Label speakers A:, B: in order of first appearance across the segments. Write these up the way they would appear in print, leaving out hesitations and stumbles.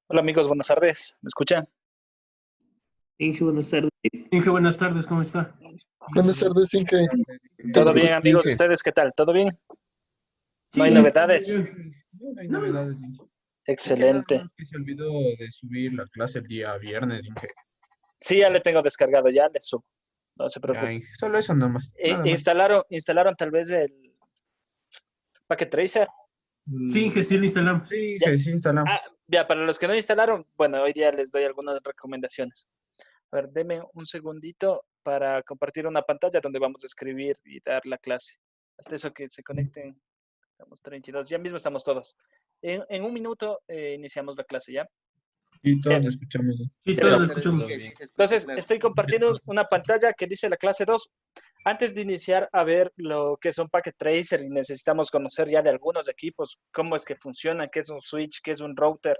A: Hola amigos, buenas tardes. ¿Me escuchan?
B: Inge, buenas tardes.
C: Inge, buenas tardes, ¿cómo está?
D: Buenas tardes, Inge. ¿Qué
A: ¿Todo
D: nos
A: bien
D: cuenta,
A: amigos?
D: Inge?
A: ¿Ustedes qué tal? ¿Todo bien? ¿No hay
C: Sí, muy
A: novedades?
C: bien.
D: No hay novedades, Inge. Inge, nada
A: Excelente.
D: más que se olvidó de subir la clase el día viernes, Inge.
A: Sí, ya le tengo descargado, ya le subo. No se
D: Ya,
A: preocupe.
D: Inge, solo eso nada más, nada más.
A: Instalaron tal vez el Packet Tracer.
C: Sí, Inge, sí lo instalamos.
D: Sí,
A: Ya.
D: Inge, sí
A: Ah,
D: instalamos.
A: ya, para los que no instalaron, bueno, hoy día les doy algunas recomendaciones. A ver, deme un segundito para compartir una pantalla donde vamos a escribir y dar la clase. Hasta eso que se conecten. Estamos 32, ya mismo estamos todos. En un minuto iniciamos la clase, ¿ya?
D: Y todos
A: Bien,
D: lo escuchamos.
C: Sí,
A: ya
C: todos lo
A: veo.
C: escuchamos.
A: Entonces, estoy compartiendo una pantalla que dice la clase 2. Antes de iniciar a ver lo que es un Packet Tracer y necesitamos conocer ya de algunos equipos, cómo es que funcionan, qué es un switch, qué es un router.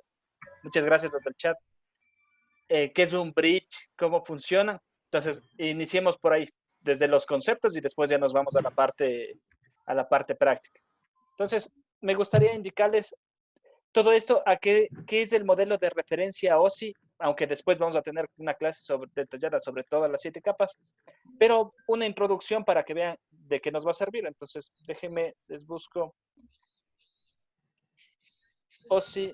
A: Muchas gracias los del chat. ¿Qué es un bridge? ¿Cómo funciona? Entonces, iniciemos por ahí, desde los conceptos y después ya nos vamos a la parte práctica. Entonces, me gustaría indicarles todo esto, ¿qué es el modelo de referencia OSI? Aunque después vamos a tener una clase detallada sobre todas las 7 capas, pero una introducción para que vean de qué nos va a servir. Entonces, déjenme, les busco OSI,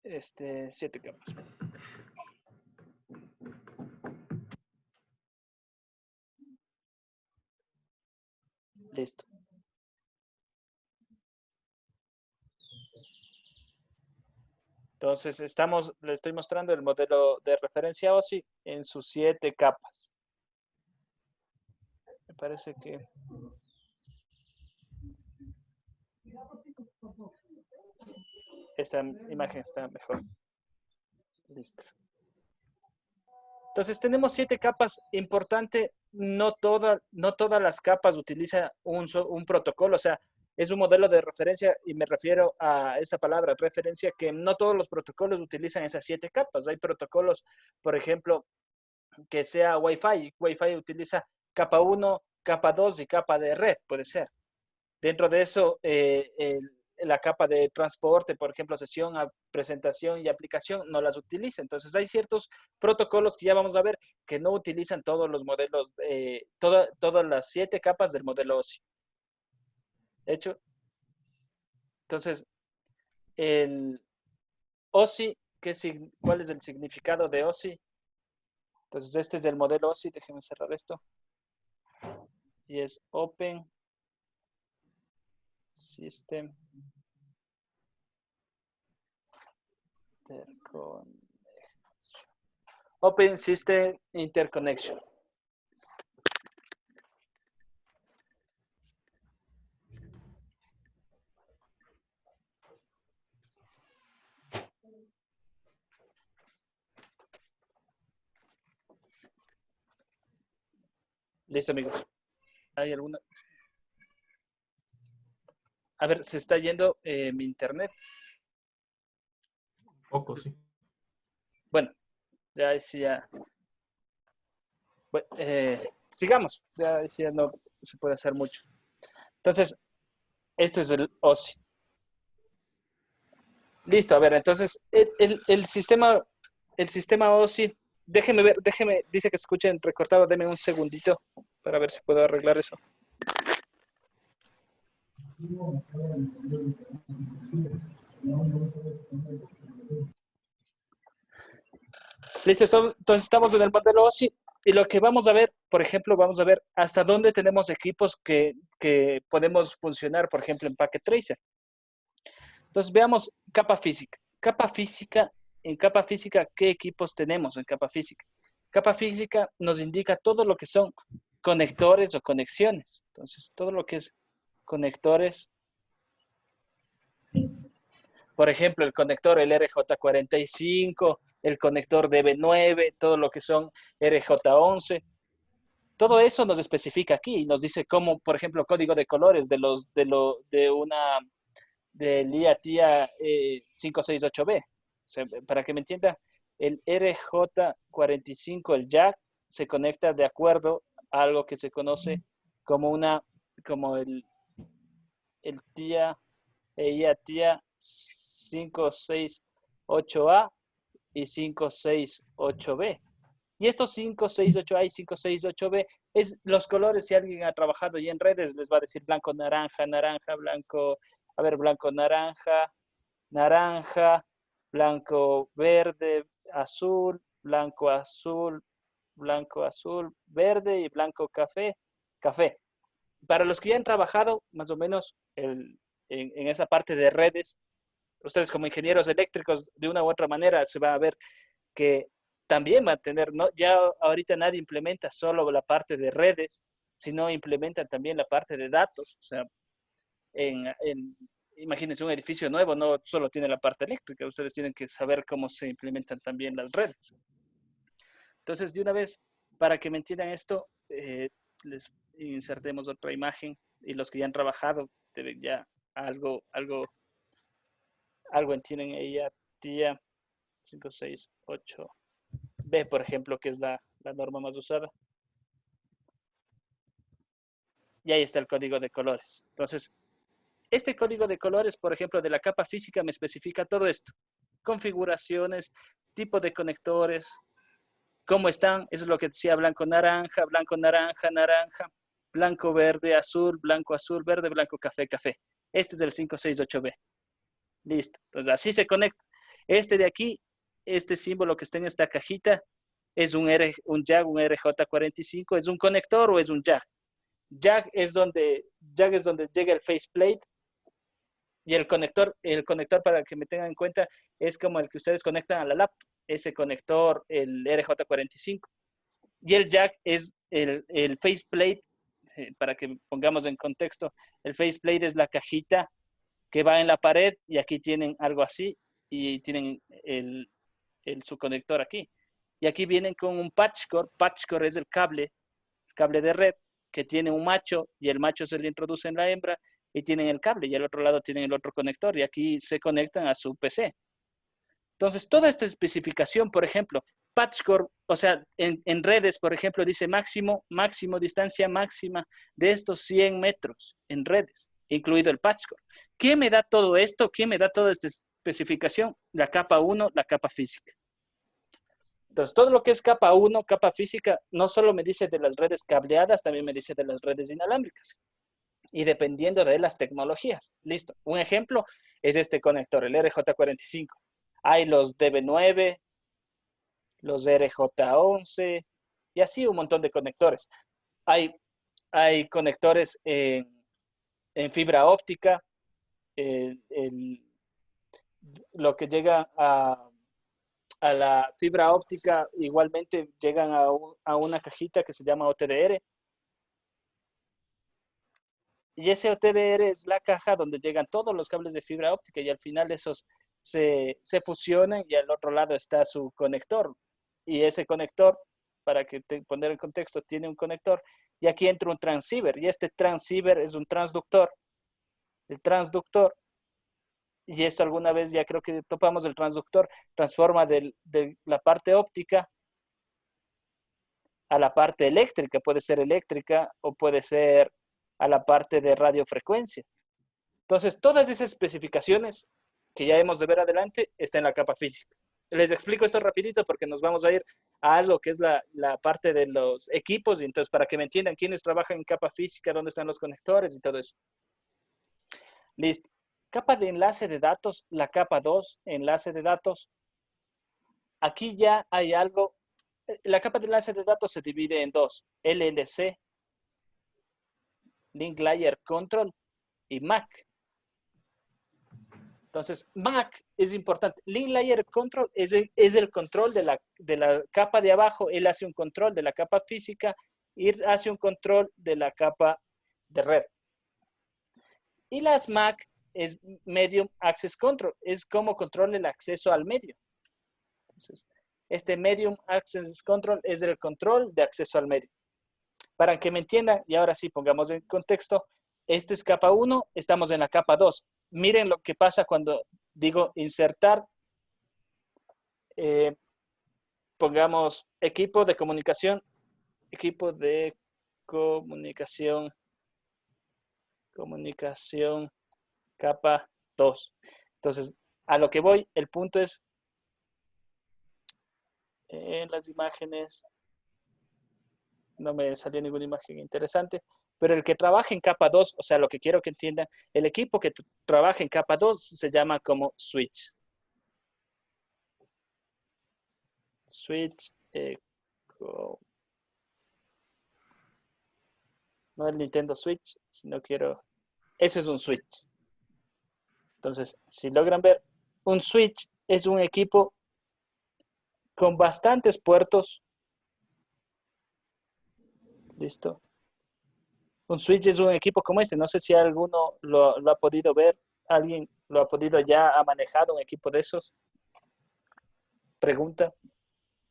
A: 7 capas. Listo. Entonces, le estoy mostrando el modelo de referencia OSI en sus 7 capas. Me parece que esta imagen está mejor. Listo. Entonces tenemos 7 capas. Importante, no todas las capas utilizan un protocolo, o sea, es un modelo de referencia y me refiero a esta palabra, referencia, que no todos los protocolos utilizan esas 7 capas. Hay protocolos, por ejemplo, que sea Wi-Fi. Wi-Fi utiliza capa 1, capa 2 y capa de red, puede ser. Dentro de eso, la capa de transporte, por ejemplo, sesión, presentación y aplicación, no las utiliza. Entonces, hay ciertos protocolos que ya vamos a ver que no utilizan todos los modelos, todas las 7 capas del modelo OSI. De hecho, entonces, el OSI, ¿cuál es el significado de OSI? Entonces, este es el modelo OSI. Déjenme cerrar esto. Y es Open System Open System Interconnection. Listo, amigos. ¿Hay alguna? A ver, se está yendo mi internet.
C: Poco, sí.
A: Bueno, ya decía. Bueno, sigamos. Ya decía, no se puede hacer mucho. Entonces, esto es el OSI. Listo, a ver, entonces, el sistema OSI, déjeme ver, dice que escuchen recortado, denme un segundito para ver si puedo arreglar eso. Listo, entonces estamos en el modelo OSI y lo que vamos a ver, por ejemplo, vamos a ver hasta dónde tenemos equipos que podemos funcionar, por ejemplo, en Packet Tracer. Entonces veamos capa física. En capa física, ¿qué equipos tenemos en capa física? Capa física nos indica todo lo que son conectores o conexiones. Entonces, todo lo que es conectores, por ejemplo, el conector, el RJ45, el conector DB9, todo lo que son RJ11. Todo eso nos especifica aquí y nos dice cómo, por ejemplo, código de colores del IATIA 568B. O sea, para que me entienda, el RJ45, el jack, se conecta de acuerdo a algo que se conoce como el TIA e IATIA 568B. 8A y 568B. Y estos 568A y 568B es los colores. Si alguien ha trabajado ya en redes, les va a decir blanco, naranja, naranja, blanco, a ver, blanco, naranja, naranja, blanco, verde, azul, blanco, azul, blanco, azul, verde y blanco, café, café. Para los que ya han trabajado más o menos en esa parte de redes, ustedes como ingenieros eléctricos, de una u otra manera se va a ver que también va a tener, ¿no? Ya ahorita nadie implementa solo la parte de redes, sino implementan también la parte de datos. O sea, imagínense un edificio nuevo, no solo tiene la parte eléctrica, ustedes tienen que saber cómo se implementan también las redes. Entonces, de una vez, para que me entiendan esto, les insertemos otra imagen y los que ya han trabajado deben ya algo entienden ella, tía 568B, por ejemplo, que es la norma más usada. Y ahí está el código de colores. Entonces, este código de colores, por ejemplo, de la capa física me especifica todo esto. Configuraciones, tipo de conectores, cómo están, eso es lo que decía blanco, naranja, blanco, naranja, naranja, blanco, verde, azul, verde, blanco, café, café. Este es el 568B. Listo. Entonces, así se conecta. Este de aquí, este símbolo que está en esta cajita, es un jack, un RJ45, ¿es un conector o es un jack? Jack es donde llega el faceplate y el conector para que me tengan en cuenta es como el que ustedes conectan a la laptop, ese conector, el RJ45. Y el jack es el faceplate, para que pongamos en contexto, el faceplate es la cajita que va en la pared y aquí tienen algo así y tienen su conector aquí. Y aquí vienen con un patchcore. Patchcore es el cable de red que tiene un macho y el macho se le introduce en la hembra y tienen el cable y al otro lado tienen el otro conector y aquí se conectan a su PC. Entonces, toda esta especificación, por ejemplo, patchcore, o sea, en redes, por ejemplo, dice máximo, distancia máxima de estos 100 metros en redes, incluido el patchcore. ¿Qué me da todo esto? ¿Qué me da toda esta especificación? La capa 1, la capa física. Entonces, todo lo que es capa 1, capa física, no solo me dice de las redes cableadas, también me dice de las redes inalámbricas. Y dependiendo de las tecnologías. Listo. Un ejemplo es este conector, el RJ45. Hay los DB9, los RJ11 y así un montón de conectores. Hay conectores en fibra óptica, lo que llega a la fibra óptica igualmente llegan a una cajita que se llama OTDR. Y ese OTDR es la caja donde llegan todos los cables de fibra óptica y al final esos se fusionan y al otro lado está su conector. Y ese conector, para que te poner en contexto, tiene un conector y aquí entra un transceiver y este transceiver es un transductor. El transductor, y esto alguna vez ya creo que topamos, el transductor transforma de la parte óptica a la parte eléctrica, puede ser eléctrica o puede ser a la parte de radiofrecuencia. Entonces, todas esas especificaciones que ya hemos de ver adelante están en la capa física. Les explico esto rapidito porque nos vamos a ir a algo que es la parte de los equipos y entonces para que me entiendan quiénes trabajan en capa física, dónde están los conectores y todo eso. Listo. Capa de enlace de datos, la capa 2, enlace de datos. Aquí ya hay algo. La capa de enlace de datos se divide en dos, LLC, Link Layer Control y MAC. Entonces, MAC es importante. Link Layer Control es el control de la capa de abajo. Él hace un control de la capa física y hace un control de la capa de red. Y las MAC es Medium Access Control. Es como controla el acceso al medio. Entonces, este Medium Access Control es el control de acceso al medio. Para que me entiendan, y ahora sí pongamos en contexto, este es capa 1, estamos en la capa 2. Miren lo que pasa cuando digo insertar, pongamos equipo de comunicación, comunicación, capa 2. Entonces, a lo que voy, el punto es En las imágenes no me salió ninguna imagen interesante, pero el que trabaja en capa 2, o sea, lo que quiero que entiendan, el equipo que trabaja en capa 2 se llama como switch. Switch, no el Nintendo Switch, sino quiero, ese es un switch. Entonces, si logran ver, un switch es un equipo con bastantes puertos. Listo. Un switch es un equipo como este. No sé si alguno lo ha podido ver. ¿Alguien lo ha podido ya ha manejado un equipo de esos? Pregunta.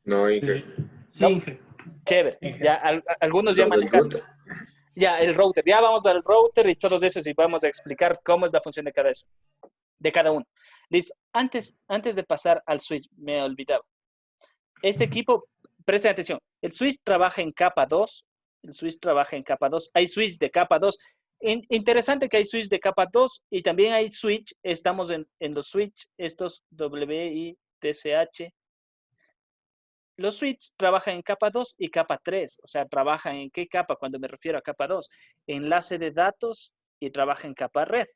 E: No, Inge.
C: Sí,
A: No.
C: Inge.
A: Chévere. Ya algunos ya
E: Los del
A: manejaron.
E: router.
A: Ya el router. Ya vamos al router y todos esos y vamos a explicar cómo es la función de cada uno. Listo. Antes de pasar al switch, me olvidaba. Este equipo, presten atención, el switch trabaja en capa 2. El switch trabaja en capa 2. Hay switch de capa 2. Interesante que hay switch de capa 2 y también hay switch. Estamos en los switch, estos WITCH. Los switch trabajan en capa 2 y capa 3. O sea, trabajan en qué capa cuando me refiero a capa 2. Enlace de datos y trabaja en capa red.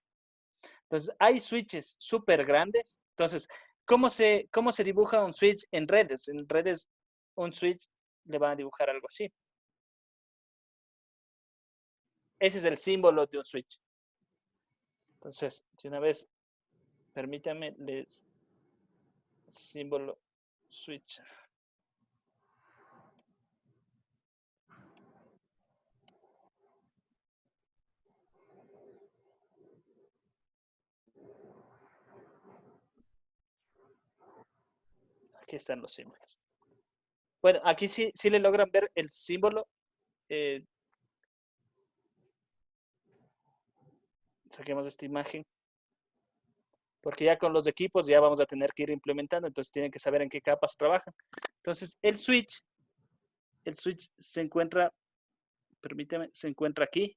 A: Entonces, hay switches súper grandes. Entonces, ¿cómo se dibuja un switch en redes? En redes, un switch le van a dibujar algo así. Ese es el símbolo de un switch. Entonces, de una vez, permítanme, les símbolo switch. Aquí están los símbolos. Bueno, aquí sí le logran ver el símbolo. Saquemos esta imagen. Porque ya con los equipos ya vamos a tener que ir implementando, entonces tienen que saber en qué capas trabajan. Entonces, el switch se encuentra, permíteme, se encuentra aquí.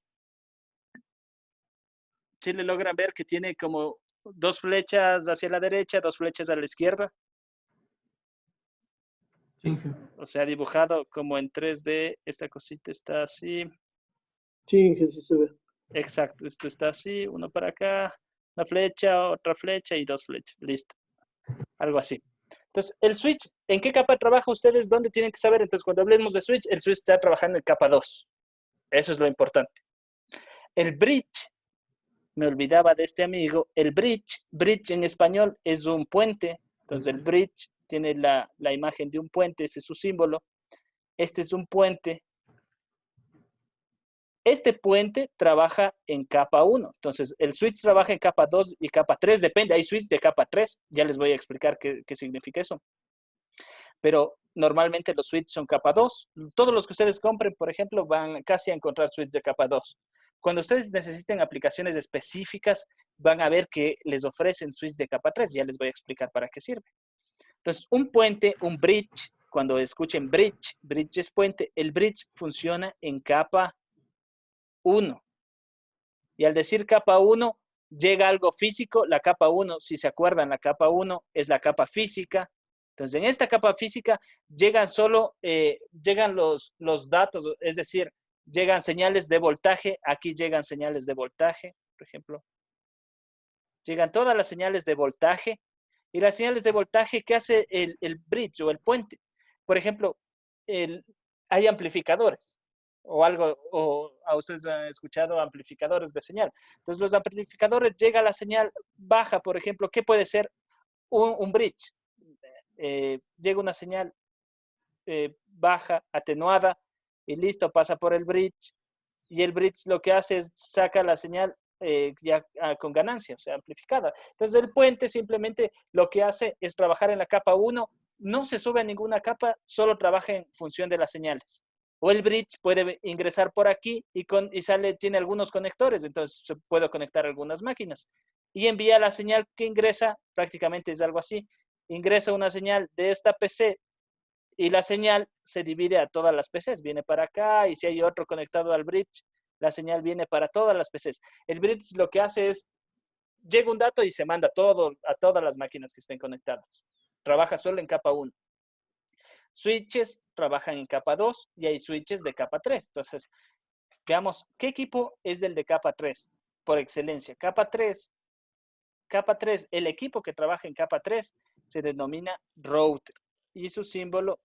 A: Si le logran ver que tiene como 2 flechas hacia la derecha, 2 flechas a la izquierda.
C: Sí, Inge.
A: O sea, dibujado como en 3D, esta cosita está así.
B: Sí, Inge, sí se ve.
A: Exacto, esto está así, uno para acá, una flecha, otra flecha y 2 flechas. Listo. Algo así. Entonces, el switch, ¿en qué capa trabaja ustedes? ¿Dónde tienen que saber? Entonces, cuando hablemos de switch, el switch está trabajando en capa 2. Eso es lo importante. El bridge, me olvidaba de este amigo, el bridge en español es un puente. Entonces, el bridge tiene la imagen de un puente, ese es su símbolo. Este es un puente. Este puente trabaja en capa 1. Entonces, el switch trabaja en capa 2 y capa 3. Depende, hay switch de capa 3. Ya les voy a explicar qué significa eso. Pero normalmente los switches son capa 2. Todos los que ustedes compren, por ejemplo, van casi a encontrar switches de capa 2. Cuando ustedes necesiten aplicaciones específicas, van a ver que les ofrecen switch de capa 3. Ya les voy a explicar para qué sirve. Entonces, un puente, un bridge, cuando escuchen bridge es puente, el bridge funciona en capa 1. Y al decir capa 1, llega algo físico. La capa 1, si se acuerdan, la capa 1 es la capa física. Entonces, en esta capa física llegan llegan los datos, es decir, llegan señales de voltaje. Aquí llegan señales de voltaje, por ejemplo. Llegan todas las señales de voltaje. Y las señales de voltaje, ¿qué hace el bridge o el puente? Por ejemplo, hay amplificadores o algo, o a ustedes han escuchado amplificadores de señal. Entonces, los amplificadores llega la señal baja, por ejemplo, ¿qué puede ser un bridge? Llega una señal baja, atenuada, y listo, pasa por el bridge, y el bridge lo que hace es saca la señal ya con ganancia, o sea, amplificada. Entonces, el puente simplemente lo que hace es trabajar en la capa 1, no se sube a ninguna capa, solo trabaja en función de las señales. O el bridge puede ingresar por aquí y tiene algunos conectores, entonces se puede conectar algunas máquinas. Y envía la señal que ingresa, prácticamente es algo así, ingresa una señal de esta PC y la señal se divide a todas las PCs, viene para acá y si hay otro conectado al bridge, la señal viene para todas las PCs. El bridge lo que hace es, llega un dato y se manda a todas las máquinas que estén conectadas. Trabaja solo en capa 1. switches trabajan en capa 2 y hay switches de capa 3. Entonces, veamos, ¿qué equipo es el de capa 3? Por excelencia, capa 3, el equipo que trabaja en capa 3 se denomina router. Y su símbolo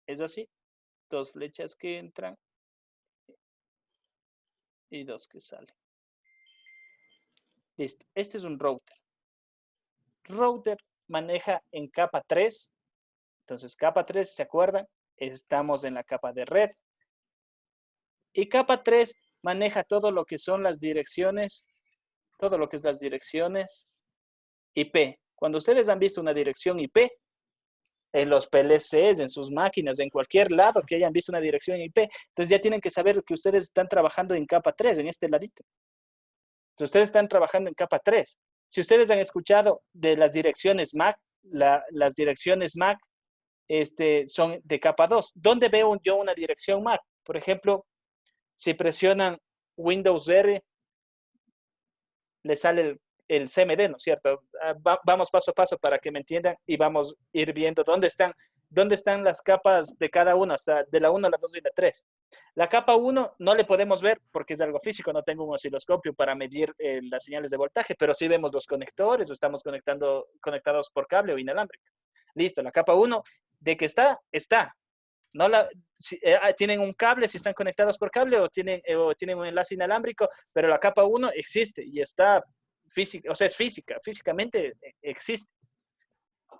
A: es así, 2 flechas que entran y 2 que salen. Listo, este es un router. Router maneja en capa 3. Entonces, capa 3, ¿se acuerdan? Estamos en la capa de red. Y capa 3 maneja todo lo que son las direcciones, todo lo que es las direcciones IP. Cuando ustedes han visto una dirección IP, en los PLCs, en sus máquinas, en cualquier lado que hayan visto una dirección IP, entonces ya tienen que saber que ustedes están trabajando en capa 3, en este ladito. Si ustedes están trabajando en capa 3. Si ustedes han escuchado de las direcciones MAC, las direcciones MAC son de capa 2. ¿Dónde veo yo una dirección MAC? Por ejemplo, si presionan Windows R, le sale el CMD, ¿no es cierto? Vamos paso a paso para que me entiendan y vamos a ir viendo dónde están las capas de cada una, hasta de la 1, la 2 y la 3. La capa 1 no le podemos ver porque es algo físico, no tengo un osciloscopio para medir las señales de voltaje, pero sí vemos los conectores o estamos conectados por cable o inalámbrico. Listo, la capa 1, de que está. No tienen un cable si están conectados por cable o tienen un enlace inalámbrico, pero la capa 1 existe y está física, o sea, es física, físicamente existe.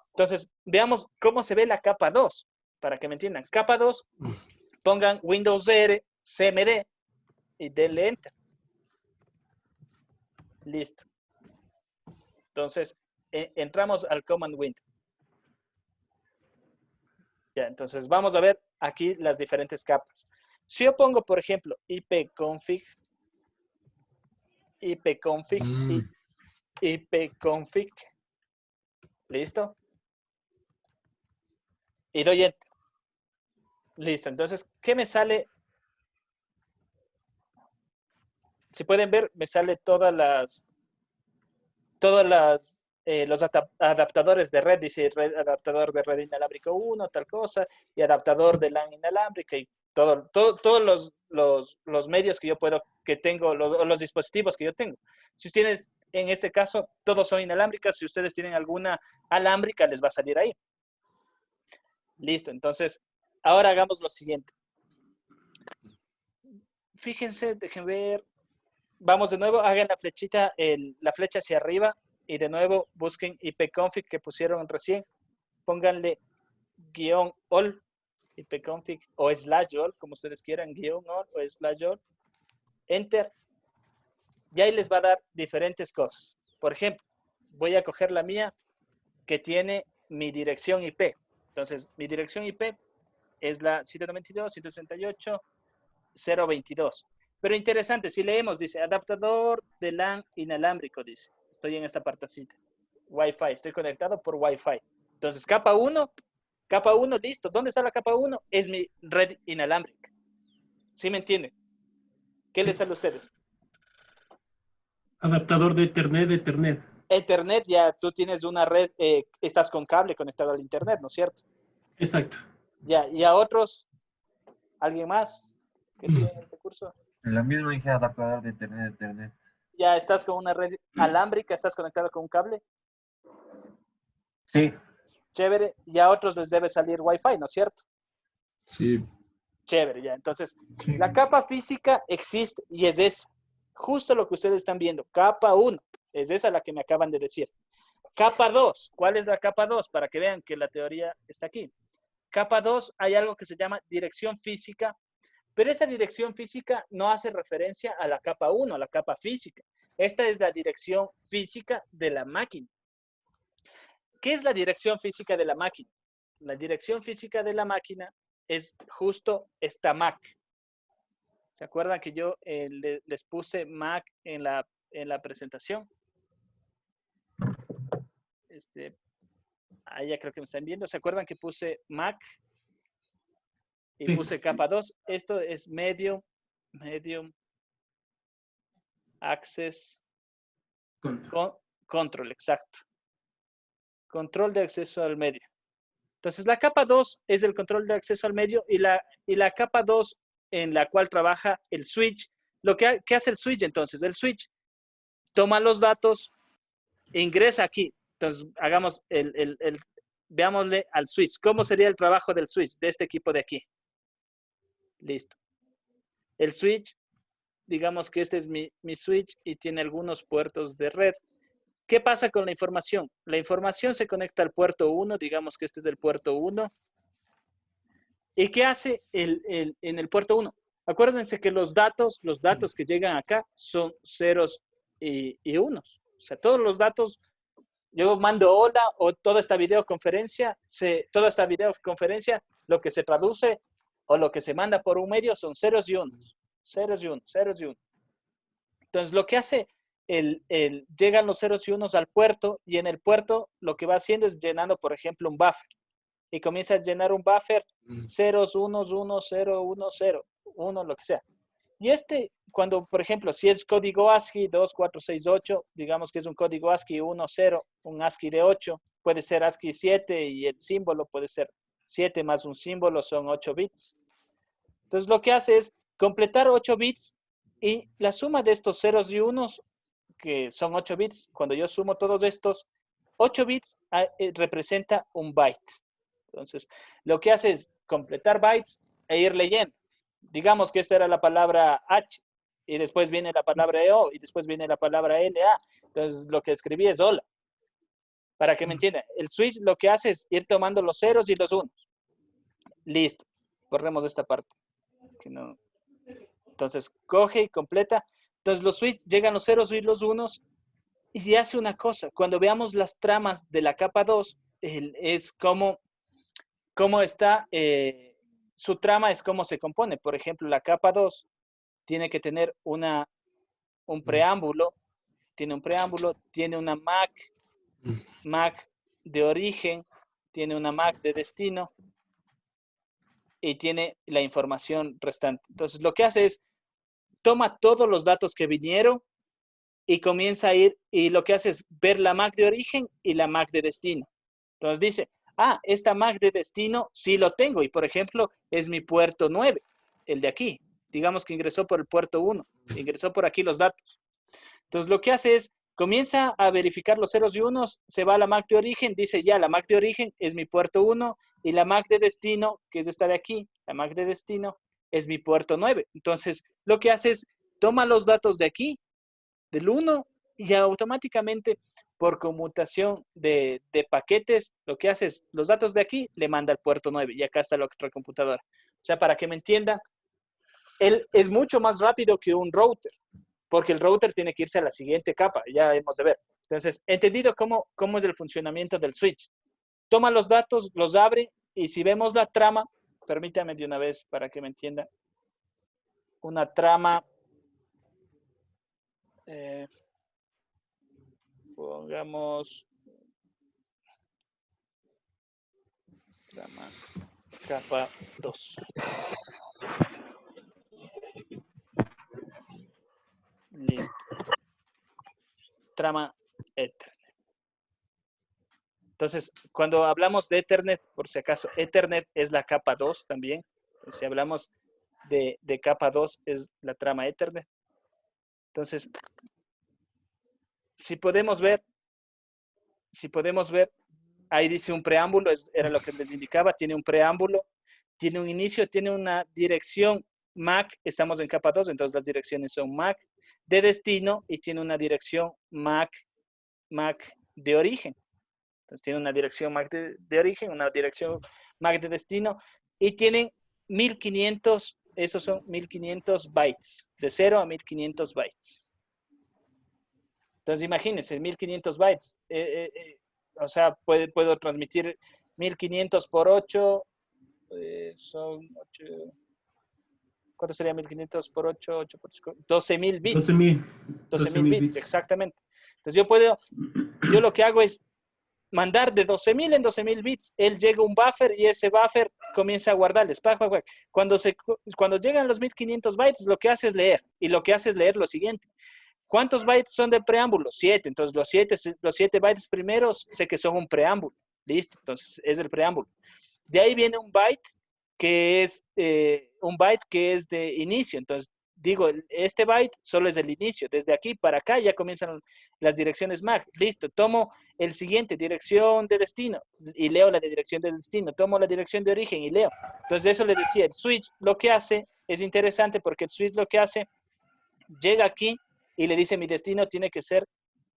A: Entonces, veamos cómo se ve la capa 2, para que me entiendan. Capa 2, pongan Windows R, CMD y denle Enter. Listo. Entonces, entramos al Command Window. Ya, entonces vamos a ver aquí las diferentes capas. Si yo pongo, por ejemplo, ipconfig, ipconfig, ¿listo? Y doy Enter. Listo, entonces, ¿qué me sale? Si pueden ver, me sale los adaptadores de red, dice adaptador de red inalámbrico 1, tal cosa, y adaptador de LAN inalámbrica, y todos los medios que tengo, los dispositivos que yo tengo. Si ustedes, en este caso, todos son inalámbricas, si ustedes tienen alguna alámbrica, les va a salir ahí. Listo, entonces, ahora hagamos lo siguiente. Fíjense, dejen ver. Vamos de nuevo, hagan la flechita, la flecha hacia arriba y de nuevo busquen ipconfig que pusieron recién. Pónganle -all, ipconfig o /all, como ustedes quieran, -all o /all. Enter. Y ahí les va a dar diferentes cosas. Por ejemplo, voy a coger la mía que tiene mi dirección IP. Entonces, mi dirección IP es la 192.168.0.22. Pero interesante, si leemos, dice adaptador de LAN inalámbrico, dice. Estoy en esta partecita. Wi-Fi, estoy conectado por Wi-Fi. Entonces, capa 1, listo. ¿Dónde está la capa 1? Es mi red inalámbrica. ¿Sí me entienden? ¿Qué les sale a ustedes?
C: Adaptador de Ethernet.
A: Ethernet, ya tú tienes una red, estás con cable conectado al Internet, ¿no es cierto?
C: Exacto.
A: Ya, y a otros, ¿alguien más que sigue en este curso?
E: Lo mismo dije adaptador de Ethernet.
A: Ya estás con una red alámbrica, estás conectado con un cable.
E: Sí.
A: Chévere. Y a otros les debe salir Wi-Fi, ¿no es cierto?
D: Sí.
A: Chévere, ya. Entonces,
D: Sí.
A: la capa física existe y es esa. Justo lo que ustedes están viendo. Capa 1, es esa la que me acaban de decir. Capa 2, ¿cuál es la capa 2? Para que vean que la teoría está aquí. Capa 2, hay algo que se llama dirección física, pero esta dirección física no hace referencia a la capa 1, a la capa física. Esta es la dirección física de la máquina. ¿Qué es la dirección física de la máquina? La dirección física de la máquina es justo esta MAC. ¿Se acuerdan que yo les puse MAC en la presentación? Ahí ya creo que me están viendo. ¿Se acuerdan que puse MAC? Y
C: Sí.
A: puse capa 2. Esto es medium access control, exacto. Control de acceso al medio. Entonces, la capa 2 es el control de acceso al medio y la capa 2 en la cual trabaja el switch. ¿Qué hace el switch entonces? El switch toma los datos, ingresa aquí. Entonces, veámosle al switch. ¿Cómo sería el trabajo del switch de este equipo de aquí? Listo. El switch, digamos que este es mi switch y tiene algunos puertos de red. ¿Qué pasa con la información? La información se conecta al puerto 1, digamos que este es el puerto 1. ¿Y qué hace en el puerto 1? Acuérdense que los datos que llegan acá son ceros y unos. O sea, todos los datos, yo mando hola o toda esta videoconferencia, lo que se traduce o lo que se manda por un medio son ceros y unos. Ceros y unos, ceros y unos. Entonces, lo que hace llegan los ceros y unos al puerto y en el puerto lo que va haciendo es llenando, por ejemplo, un buffer. Y comienza a llenar un buffer, ceros, unos, 1, 0, 1, 0, 1, lo que sea. Y cuando, por ejemplo, si es código ASCII 2468, digamos que es un código ASCII 1, 0, un ASCII de 8, puede ser ASCII 7 y el símbolo puede ser 7 más un símbolo, son 8 bits. Entonces, lo que hace es completar 8 bits y la suma de estos ceros y unos, que son 8 bits, cuando yo sumo todos estos, 8 bits representa un byte. Entonces, lo que hace es completar bytes e ir leyendo. Digamos que esta era la palabra H, y después viene la palabra EO, y después viene la palabra LA. Entonces, lo que escribí es hola. Para que me entiendan, el switch lo que hace es ir tomando los ceros y los unos. Listo. Borremos esta parte. Que no. Entonces, coge y completa. Entonces, los switch llegan los ceros y los unos, y hace una cosa. Cuando veamos las tramas de la capa 2, es como está, su trama es cómo se compone. Por ejemplo, la capa 2 tiene que tener un preámbulo, tiene una MAC de origen, tiene una MAC de destino y tiene la información restante. Entonces, lo que hace es, toma todos los datos que vinieron y comienza a ir, y lo que hace es ver la MAC de origen y la MAC de destino. Entonces dice, esta MAC de destino sí lo tengo y, por ejemplo, es mi puerto 9, el de aquí. Digamos que ingresó por el puerto 1, ingresó por aquí los datos. Entonces, lo que hace es, comienza a verificar los ceros y unos, se va a la MAC de origen, dice ya, la MAC de origen es mi puerto 1 y la MAC de destino, que es esta de aquí, la MAC de destino, es mi puerto 9. Entonces, lo que hace es, toma los datos de aquí, del 1, y automáticamente por conmutación de paquetes, lo que hace es los datos de aquí le manda al puerto 9 y acá está la otra computadora. O sea, para que me entiendan, él es mucho más rápido que un router, porque el router tiene que irse a la siguiente capa, ya hemos de ver. Entonces, entendido cómo es el funcionamiento del switch. Toma los datos, los abre y si vemos la trama, permítame de una vez para que me entiendan, una trama... pongamos trama capa 2. Listo. Trama Ethernet. Entonces, cuando hablamos de Ethernet, por si acaso, Ethernet es la capa 2 también. Entonces, si hablamos de capa 2, es la trama Ethernet. Entonces, si podemos ver, ahí dice un preámbulo, era lo que les indicaba, tiene un preámbulo, tiene un inicio, tiene una dirección MAC, estamos en capa 2, entonces las direcciones son MAC de destino y tiene una dirección MAC de origen. Entonces tiene una dirección MAC de origen, una dirección MAC de destino y tienen 1500, esos son 1500 bytes, de 0 a 1500 bytes. Entonces, imagínense, 1500 bytes. O sea, puedo transmitir 1500 por 8. Son 8. ¿Cuánto sería 1500 por 8? 8 por 8, 12.000 bits. 12.000 bits, exactamente. Entonces, yo lo que hago es mandar de 12.000 en 12.000 bits. Él llega a un buffer y ese buffer comienza a guardarles. Cuando llegan los 1500 bytes, lo que hace es leer. Y lo que hace es leer lo siguiente. ¿Cuántos bytes son del preámbulo? 7. Entonces, los 7 bytes primeros sé que son un preámbulo. Listo, entonces es el preámbulo. De ahí viene un byte que es de inicio. Entonces, digo, este byte solo es el inicio. Desde aquí para acá ya comienzan las direcciones MAC. Listo, tomo el siguiente, dirección de destino, y leo la de dirección de destino. Tomo la dirección de origen y leo. Entonces, eso le decía, el switch lo que hace es interesante porque el switch lo que hace, llega aquí y le dice, mi destino tiene que ser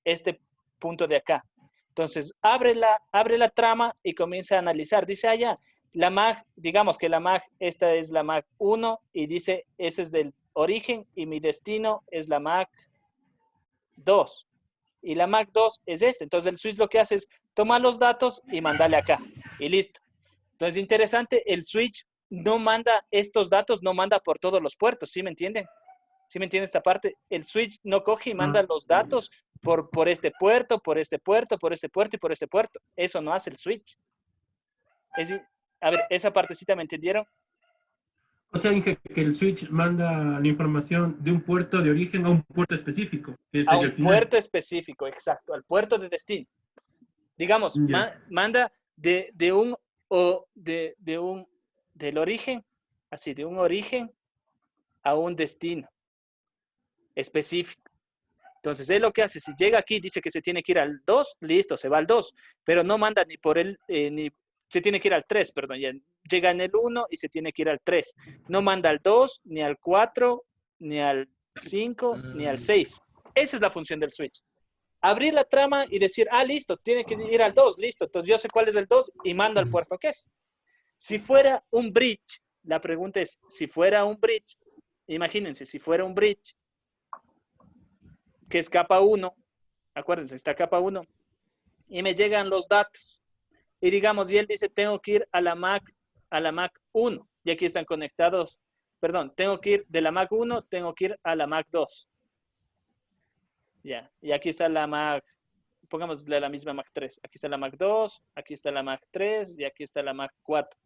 A: este punto de acá. Entonces, abre la trama y comienza a analizar. Dice, allá, la MAC, digamos que la MAC, esta es la MAC 1 y dice, ese es del origen y mi destino es la MAC 2. Y la MAC 2 es este. Entonces, el switch lo que hace es tomar los datos y mandarle acá. Y listo. Entonces, interesante, el switch no manda estos datos, no manda por todos los puertos, ¿sí me entienden? ¿Sí me entiende esta parte? El switch no coge y manda los datos por este puerto, por este puerto, por este puerto y por este puerto. Eso no hace el switch. A ver, esa partecita, ¿me entendieron?
C: O sea, Inge, que el switch manda la información de un puerto de origen a un puerto específico, que
A: A
C: sería el
A: un
C: final.
A: puerto específico, exacto, al puerto de destino. Digamos,
C: Ya.
A: manda del origen, así, de un origen a un destino específico. Entonces, él lo que hace, si llega aquí, dice que se tiene que ir al 2, listo, se va al 2, pero no manda ni por él, ni se tiene que ir al 3, perdón, ya llega en el 1 y se tiene que ir al 3. No manda al 2, ni al 4, ni al 5, ni al 6. Esa es la función del switch. Abrir la trama y decir, listo, tiene que ir al 2, listo, entonces yo sé cuál es el 2 y mando al puerto que es. Si fuera un bridge, la pregunta es, si fuera un bridge, imagínense, si fuera un bridge, que es capa 1, acuérdense, está capa 1, y me llegan los datos. Y digamos, y él dice, tengo que ir a la Mac 1, y aquí están conectados, perdón, tengo que ir de la Mac 1, tengo que ir a la Mac 2. Ya, y aquí está la Mac, pongámosle la misma Mac 3. Aquí está la Mac 2, aquí está la Mac 3 y aquí está la Mac 4.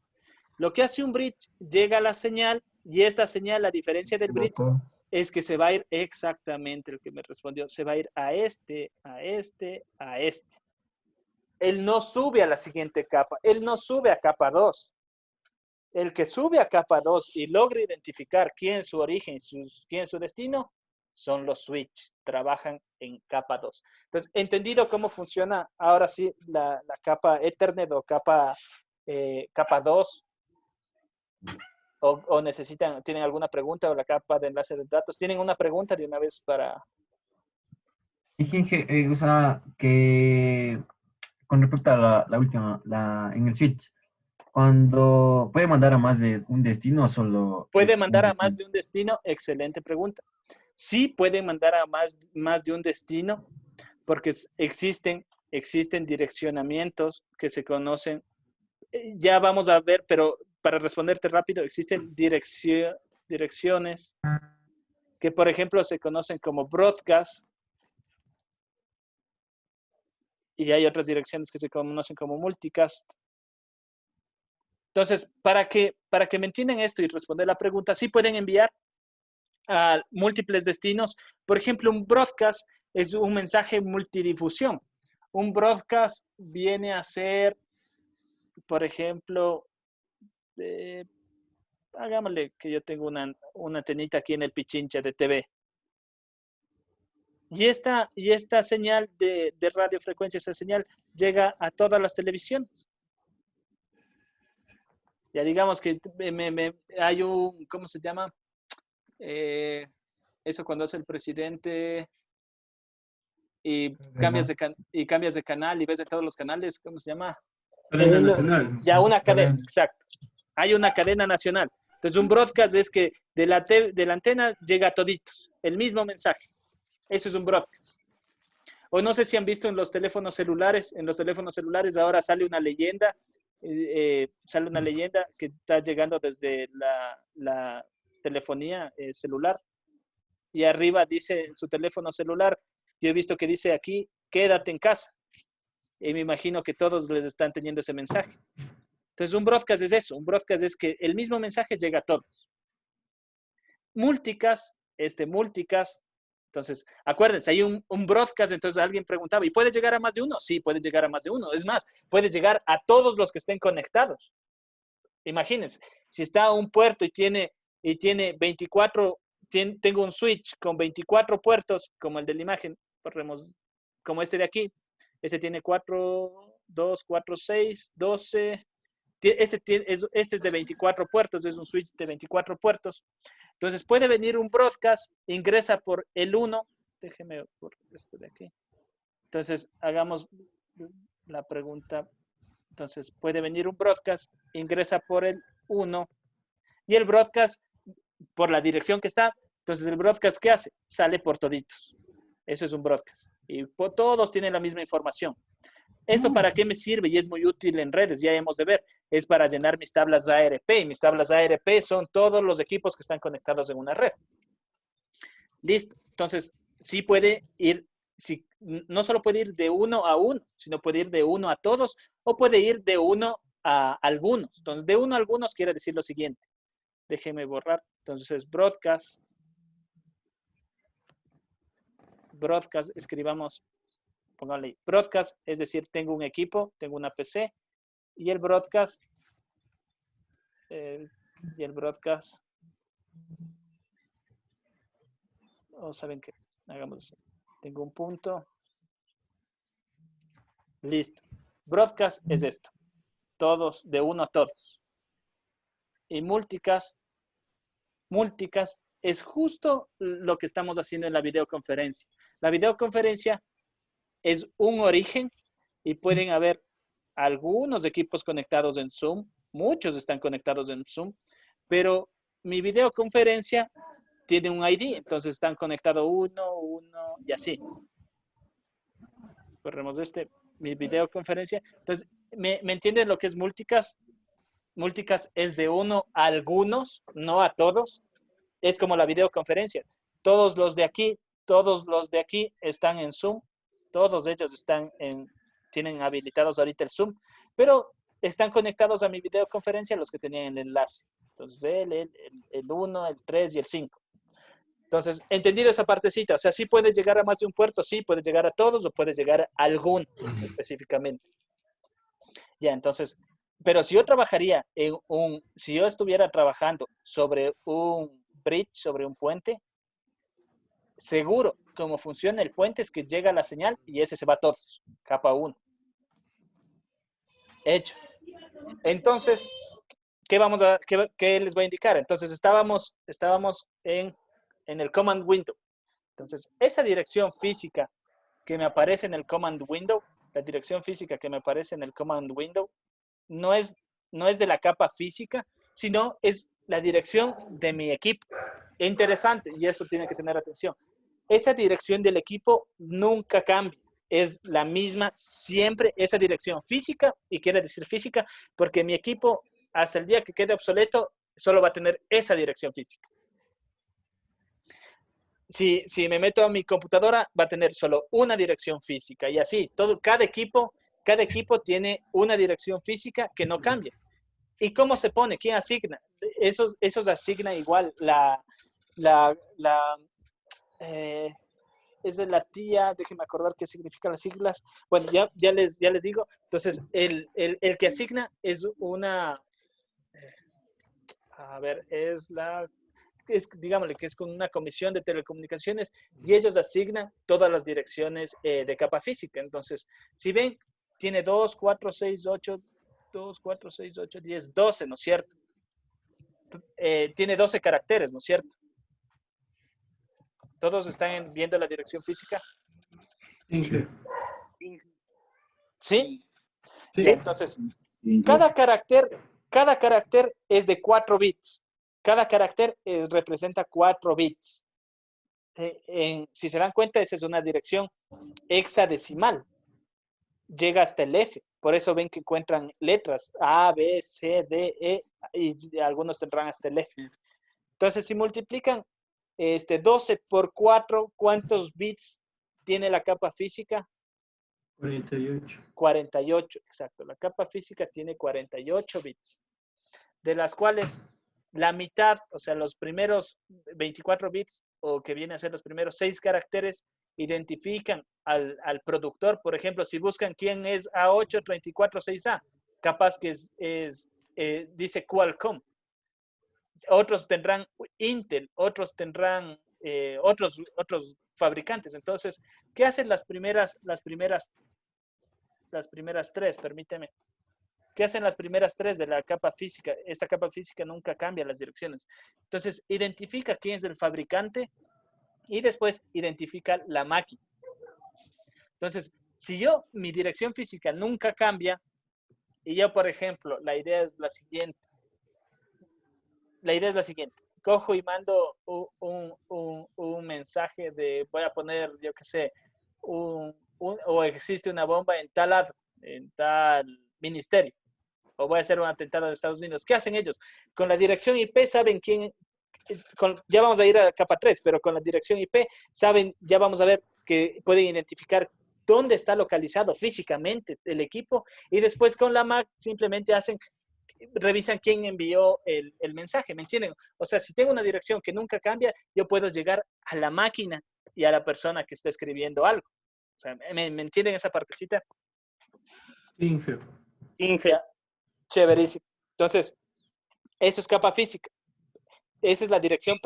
A: Lo que hace un bridge, llega a la señal y esta señal, la diferencia del bridge, es que se va a ir exactamente el que me respondió. Se va a ir a este, a este, a este. Él no sube a la siguiente capa. Él no sube a capa 2. El que sube a capa 2 y logra identificar quién es su origen, quién es su destino, son los switch. Trabajan en capa 2. Entonces, entendido cómo funciona ahora sí la capa Ethernet o capa 2, o necesitan, tienen alguna pregunta, o la capa de enlace de datos, tienen una pregunta de una vez para...
E: Y Inge, o sea, que con respecto a la última, en el switch, cuando puede mandar a más de un destino o solo
A: ¿Puede
E: es un
A: mandar a más
E: destino?
A: de un destino? Excelente pregunta. Sí puede mandar a más de un destino, porque existen direccionamientos que se conocen. Ya vamos a ver, pero para responderte rápido, existen direcciones que, por ejemplo, se conocen como broadcast, y hay otras direcciones que se conocen como multicast. Entonces, para que me entiendan esto y responder la pregunta, sí pueden enviar a múltiples destinos. Por ejemplo, un broadcast es un mensaje multidifusión. Un broadcast viene a ser, por ejemplo, hagámosle que yo tengo una antenita aquí en el Pichincha de TV. Y esta señal de radiofrecuencia, esa señal llega a todas las televisiones. Ya digamos que hay un, ¿cómo se llama? Eso cuando es el presidente y cambias de canal y ves de todos los canales, ¿cómo se llama?
C: Cadena nacional.
A: Ya una cadena, exacto. Hay una cadena nacional. Entonces un broadcast es que de la antena llega a toditos, el mismo mensaje. Eso es un broadcast. O no sé si han visto en los teléfonos celulares ahora sale una leyenda, que está llegando desde la telefonía celular, y arriba dice en su teléfono celular, yo he visto que dice aquí, quédate en casa, y me imagino que todos les están teniendo ese mensaje. Entonces un broadcast es eso, un broadcast es que el mismo mensaje llega a todos. Multicast Entonces, acuérdense, hay un broadcast, entonces alguien preguntaba, ¿y puede llegar a más de uno? Sí, puede llegar a más de uno. Es más, puede llegar a todos los que estén conectados. Imagínense, si está un puerto y tiene 24, tengo un switch con 24 puertos, como el de la imagen, corremos, como este de aquí. Este tiene 4, 2, 4, 6, 12. Este es de 24 puertos, es un switch de 24 puertos. Entonces puede venir un broadcast, ingresa por el 1. Déjeme por esto de aquí. Entonces hagamos la pregunta. Entonces puede venir un broadcast, ingresa por el 1 y el broadcast por la dirección que está. Entonces el broadcast, ¿qué hace? Sale por toditos. Eso es un broadcast. Y todos tienen la misma información. ¿Esto para qué me sirve? Y es muy útil en redes, ya hemos de ver. Es para llenar mis tablas ARP. Y mis tablas ARP son todos los equipos que están conectados en una red. Listo. Entonces, sí puede ir, no solo puede ir de uno a uno, sino puede ir de uno a todos o puede ir de uno a algunos. Entonces, de uno a algunos quiere decir lo siguiente. Déjeme borrar. Entonces, broadcast. Broadcast, escribamos. Póngale broadcast, es decir, tengo un equipo, tengo una PC y el broadcast, ¿saben qué? Hagamos así. Tengo un punto. Listo. Broadcast es esto. Todos, de uno a todos. Y multicast es justo lo que estamos haciendo en la videoconferencia. La videoconferencia es un origen y pueden haber algunos equipos conectados en Zoom, muchos están conectados en Zoom, pero mi videoconferencia tiene un ID, entonces están conectados uno y así. Corremos mi videoconferencia. Entonces, ¿me entienden lo que es multicast? Multicast es de uno a algunos, no a todos. Es como la videoconferencia. Todos los de aquí están en Zoom. Todos ellos tienen habilitados ahorita el Zoom, pero están conectados a mi videoconferencia los que tenían el enlace. Entonces, el 1, el 3 y el 5. Entonces, entendido esa partecita, o sea, sí puede llegar a más de un puerto, sí, puede llegar a todos o puede llegar a alguno específicamente. Ya, entonces, pero si yo trabajaría si yo estuviera trabajando sobre un bridge, sobre un puente, seguro, como funciona el puente es que llega la señal y ese se va a todos, capa 1. Hecho. Entonces, ¿qué les voy a indicar? Entonces, estábamos en el command window. Entonces, esa dirección física que me aparece en el command window, la dirección física que me aparece en el command window, no es de la capa física, sino es la dirección de mi equipo. Interesante, y eso tiene que tener atención. Esa dirección del equipo nunca cambia. Es la misma siempre, esa dirección física, y quiere decir física, porque mi equipo, hasta el día que quede obsoleto, solo va a tener esa dirección física. Si me meto a mi computadora, va a tener solo una dirección física, y así, cada equipo tiene una dirección física que no cambia. ¿Y cómo se pone? ¿Quién asigna? Esos asigna igual es de la tía, déjenme acordar qué significan las siglas. Bueno, ya les digo. Entonces, el que asigna es digámosle que es con una comisión de telecomunicaciones y ellos asignan todas las direcciones de capa física. Entonces, si ven, tiene 2, 4, 6, 8, 10, 12, ¿no es cierto? Tiene 12 caracteres, ¿no es cierto? ¿Todos están viendo la dirección física?
C: Inge.
A: ¿Sí?
C: Sí.
A: Ya, entonces, cada carácter es de 4 bits. Cada carácter representa 4 bits. Si se dan cuenta, esa es una dirección hexadecimal. Llega hasta el F. Por eso ven que encuentran letras A, B, C, D, E, y algunos tendrán hasta el F. Entonces, si multiplican 12 por 4, ¿cuántos bits tiene la capa física?
C: 48.
A: 48, exacto. La capa física tiene 48 bits, de las cuales la mitad, o sea, los primeros 24 bits o que viene a ser los primeros 6 caracteres, identifican al productor. Por ejemplo, si buscan quién es A83446A, capaz que dice Qualcomm. Otros tendrán Intel, otros tendrán otros fabricantes. Entonces, ¿qué hacen las primeras tres? Permíteme. ¿Qué hacen las primeras tres de la capa física? Esta capa física nunca cambia las direcciones. Entonces, identifica quién es el fabricante y después identifica la máquina. Entonces, si mi dirección física nunca cambia, y yo, por ejemplo, la idea es la siguiente. Cojo y mando un mensaje de, voy a poner, yo qué sé, o existe una bomba en tal ministerio, o voy a hacer un atentado en Estados Unidos. ¿Qué hacen ellos? Con la dirección IP saben quién, ya vamos a ir a capa 3, pero con la dirección IP saben, ya vamos a ver que pueden identificar dónde está localizado físicamente el equipo, y después con la MAC simplemente revisan quién envió el mensaje, ¿me entienden? O sea, si tengo una dirección que nunca cambia, yo puedo llegar a la máquina y a la persona que está escribiendo algo. O sea, ¿me entienden esa partecita?
C: Inge.
A: Ya, chéverísimo. Entonces, eso es capa física. Esa es la dirección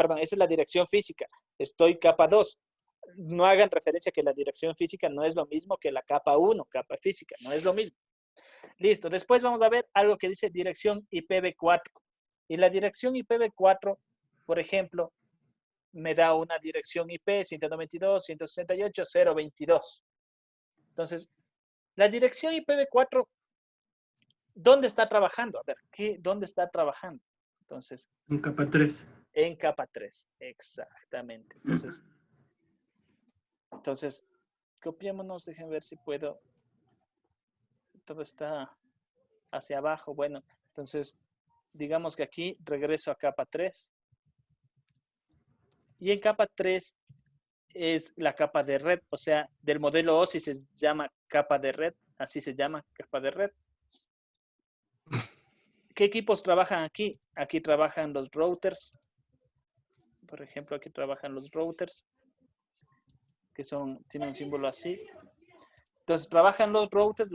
A: física. Estoy capa 2. No hagan referencia que la dirección física no es lo mismo que la capa 1, capa física, no es lo mismo. Listo, después vamos a ver algo que dice dirección IPv4. Y la dirección IPv4, por ejemplo, me da una dirección IP 192.168.0.22. Entonces, la dirección IPv4, ¿dónde está trabajando? A ver, ¿dónde está trabajando? Entonces,
C: En capa 3.
A: en capa 3, exactamente. Entonces, copiémonos, déjenme ver si puedo. Todo está hacia abajo. Bueno, entonces, digamos que aquí regreso a capa 3. Y en capa 3 es la capa de red, o sea, del modelo OSI se llama capa de red, así se llama, capa de red. ¿Qué equipos trabajan aquí? Aquí trabajan los routers. Por ejemplo, aquí trabajan los routers, que tienen un símbolo así. Entonces, trabajan los routers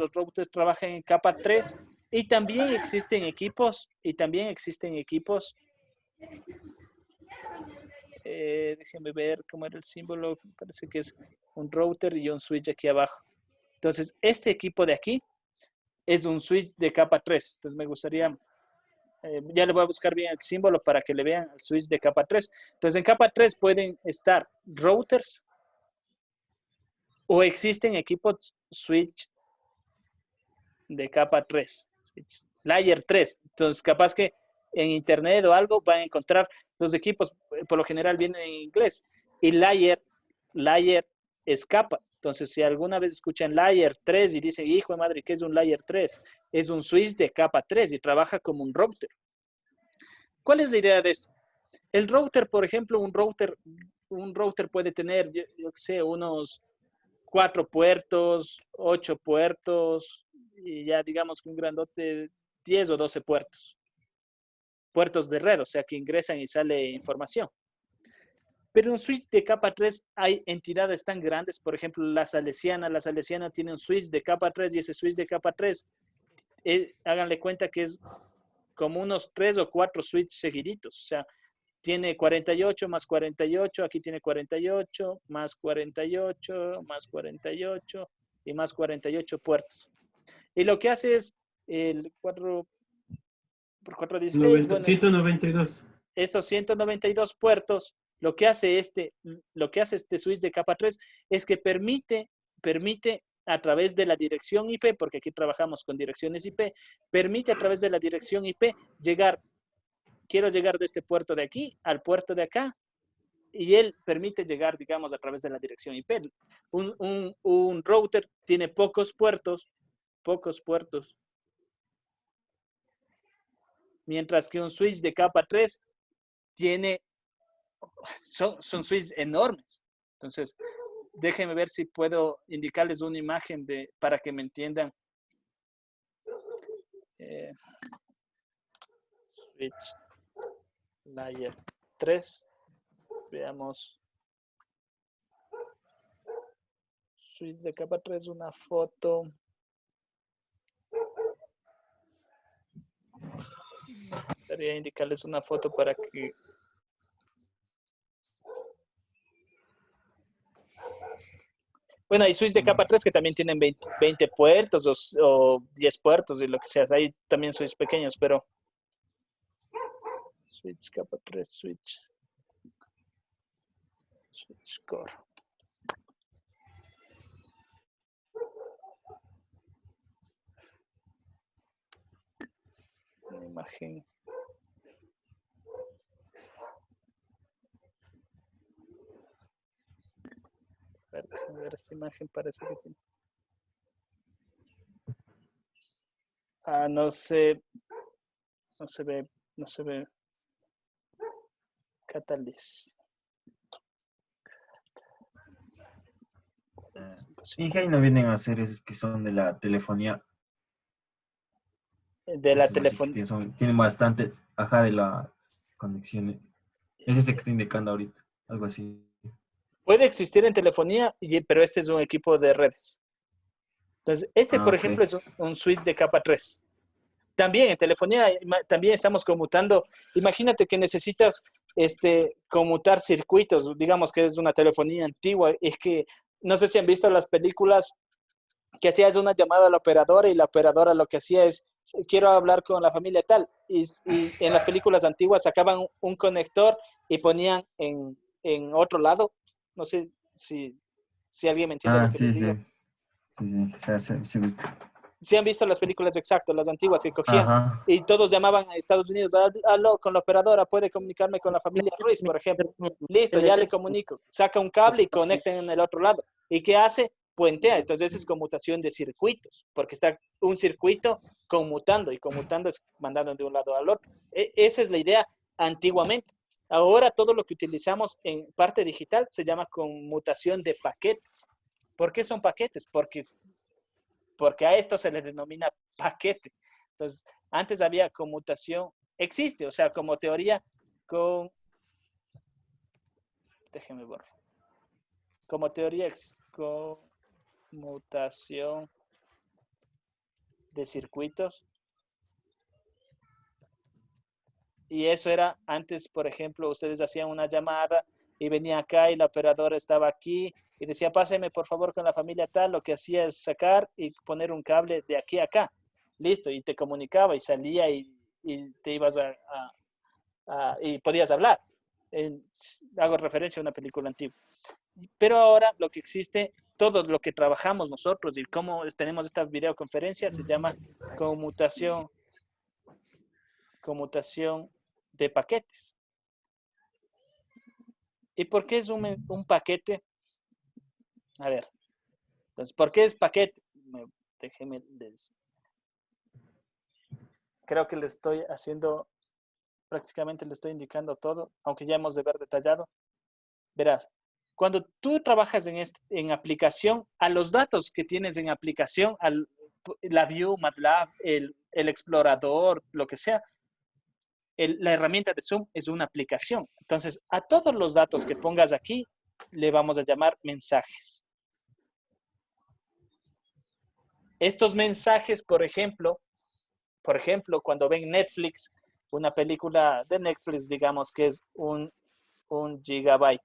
A: trabajan en capa 3, y también existen equipos, déjenme ver cómo era el símbolo, parece que es un router y un switch aquí abajo. Entonces, este equipo de aquí es un switch de capa 3. Entonces, me gustaría, ya le voy a buscar bien el símbolo para que le vean el switch de capa 3. Entonces, en capa 3 pueden estar routers o existen equipos switch de capa 3, layer 3. Entonces, capaz que en internet o algo van a encontrar los equipos, por lo general vienen en inglés, y layer es capa. Entonces, si alguna vez escuchan layer 3 y dicen, hijo de madre, ¿qué es un layer 3? Es un switch de capa 3 y trabaja como un router. ¿Cuál es la idea de esto? El router, por ejemplo, un router puede tener, yo qué sé, unos 4 puertos, 8 puertos, y ya digamos que un grandote 10 o 12 puertos de red, o sea que ingresan y sale información. Pero en un switch de capa 3 hay entidades tan grandes, por ejemplo, la Salesiana tiene un switch de capa 3 y ese switch de capa 3, háganle cuenta que es como unos 3 o 4 switches seguiditos, o sea, tiene 48 más 48, aquí tiene 48, más 48, más 48 y más 48 puertos. Y lo que hace es el 4 por 4, 16, bueno,
C: 192.
A: estos 192 puertos, lo que hace este switch de capa 3 es que permite a través de la dirección IP, porque aquí trabajamos con direcciones IP, permite a través de la dirección IP quiero llegar de este puerto de aquí al puerto de acá, y él permite llegar, digamos, a través de la dirección IP. Un router tiene pocos puertos, mientras que un switch de capa 3 son switches enormes. Entonces, déjenme ver si puedo indicarles una imagen para que me entiendan. Switch layer 3. Veamos. switch de capa 3, una foto. Quería indicarles una foto para que... Bueno, hay switch de capa 3 que también tienen 20 puertos o 10 puertos y lo que sea. Hay también switch pequeños, pero... Switch capa 3, switch core. Una imagen. A ver, déjame ver esta imagen, parece que tiene. Ah, no se ve. Catalyst.
E: Y que ahí no vienen a hacer esos que son de la telefonía.
A: De la
E: Esos así que
A: telefonía.
E: tienen bastantes, ajá, de las conexiones. Es ese que está indicando ahorita, algo así.
A: Puede existir en telefonía, pero este es un equipo de redes. Entonces, este,
E: Ah,
A: por
E: ok.
A: ejemplo, es un switch de capa 3. También en telefonía, también estamos conmutando. Imagínate que necesitas conmutar circuitos, digamos que es una telefonía antigua. Es que, no sé si han visto las películas que hacías una llamada a la operadora y la operadora lo que hacía es, quiero hablar con la familia tal. Y en las películas antiguas sacaban un conector y ponían en otro lado. No sé si alguien me entiende lo
E: Ah,
A: que les
E: sí, sí.
A: digo.
E: Sí, sí, visto.
A: Si han visto las películas exactas, las antiguas que cogían
E: Ajá.
A: y todos llamaban a Estados Unidos, aló, con la operadora, puede comunicarme con la familia Ruiz, por ejemplo. Listo, ya le comunico. Saca un cable y conecten en el otro lado. ¿Y qué hace? Puentea. Entonces es conmutación de circuitos, porque está un circuito conmutando y conmutando es mandando de un lado al otro. Esa es la idea antiguamente. Ahora todo lo que utilizamos en parte digital se llama conmutación de paquetes. ¿Por qué son paquetes? Porque a esto se le denomina paquete. Entonces, antes había conmutación, existe, o sea, como teoría déjeme borrar, como teoría conmutación de circuitos. Y eso era antes, por ejemplo, ustedes hacían una llamada y venía acá y la operadora estaba aquí y decía, páseme por favor con la familia tal. Lo que hacía es sacar y poner un cable de aquí a acá. Listo, y te comunicaba y salía y te ibas y podías hablar. Hago referencia a una película antigua. Pero ahora lo que existe, todo lo que trabajamos nosotros y cómo tenemos esta videoconferencia se llama conmutación de paquetes. ¿Y por qué es un paquete? A ver, entonces, ¿por qué es paquete? Déjeme, creo que le estoy haciendo, prácticamente le estoy indicando todo, aunque ya hemos de ver detallado. Verás, cuando tú trabajas en aplicación, a los datos que tienes en aplicación, la View, MATLAB, el explorador, lo que sea, la herramienta de Zoom es una aplicación. Entonces, a todos los datos que pongas aquí, le vamos a llamar mensajes. Estos mensajes, por ejemplo, cuando ven Netflix, una película de Netflix, digamos que es un gigabyte.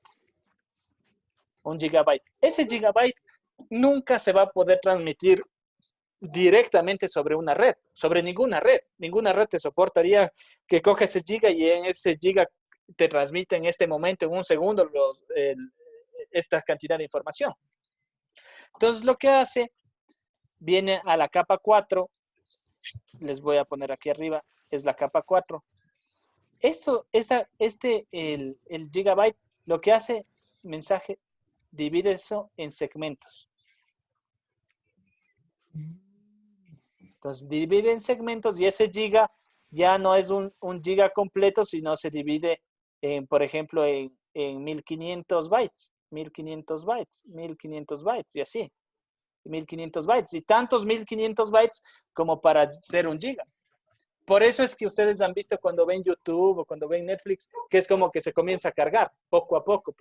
A: Un gigabyte. Ese gigabyte nunca se va a poder transmitir directamente sobre una red, sobre ninguna red. Ninguna red te soportaría que coja ese giga y en ese giga te transmite en este momento, en un segundo, esta cantidad de información. Entonces, lo que hace, viene a la capa 4, les voy a poner aquí arriba, es la capa 4. El gigabyte, lo que hace, mensaje, divide eso en segmentos. Entonces, divide en segmentos y ese giga ya no es un giga completo, sino se divide, por ejemplo, en 1500 bytes, 1500 bytes, 1500 bytes y así. 1500 bytes y tantos 1500 bytes como para ser un giga. Por eso es que ustedes han visto cuando ven YouTube o cuando ven Netflix, que es como que se comienza a cargar poco a poco,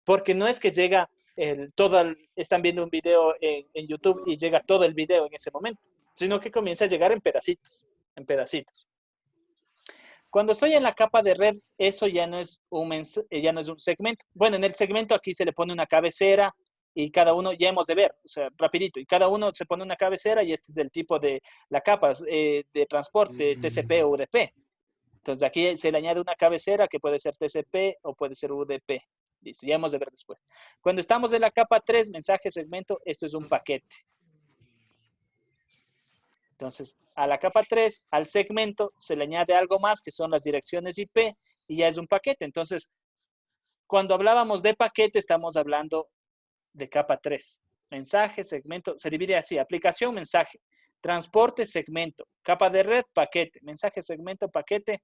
A: porque no es que llega están viendo un video en YouTube y llega todo el video en ese momento, sino que comienza a llegar en pedacitos, en pedacitos. Cuando estoy en la capa de red, eso ya no es ya no es un segmento. Bueno, en el segmento aquí se le pone una cabecera y cada uno, ya hemos de ver, o sea, rapidito, y cada uno se pone una cabecera y este es el tipo de la capa de transporte, TCP o UDP. Entonces aquí se le añade una cabecera que puede ser TCP o puede ser UDP. Listo, ya hemos de ver después. Cuando estamos en la capa 3, mensaje, segmento, esto es un paquete. Entonces, a la capa 3, al segmento, se le añade algo más, que son las direcciones IP, y ya es un paquete. Entonces, cuando hablábamos de paquete, estamos hablando de capa 3. Mensaje, segmento, se divide así, aplicación, mensaje, transporte, segmento, capa de red, paquete, mensaje, segmento, paquete.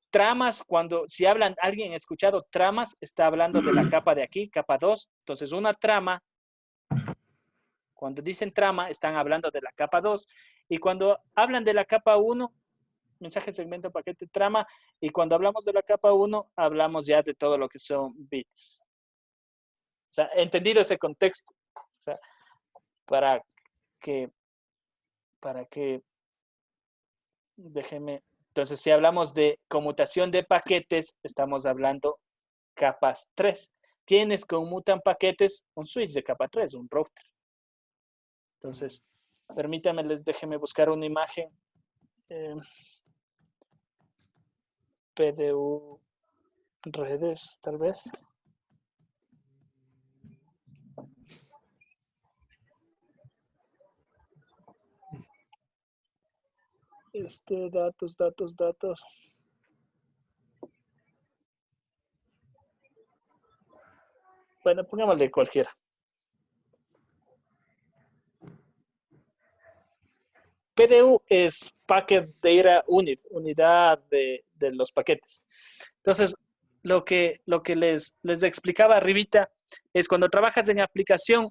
A: Tramas, si alguien ha escuchado tramas, está hablando de la capa de aquí, capa 2. Entonces, una trama, cuando dicen trama, están hablando de la capa 2. Y cuando hablan de la capa 1, mensaje, segmento, paquete, trama. Y cuando hablamos de la capa 1, hablamos ya de todo lo que son bits. O sea, entendido ese contexto. O sea, para que, déjeme. Entonces, si hablamos de conmutación de paquetes, estamos hablando capas 3. ¿Quiénes conmutan paquetes? Un switch de capa 3, un router. Entonces, permítanme, déjenme buscar una imagen. PDU redes, tal vez. Datos. Bueno, pongámosle cualquiera. PDU es Packet Data Unit, unidad de los paquetes. Entonces, lo que les explicaba arribita es cuando trabajas en aplicación,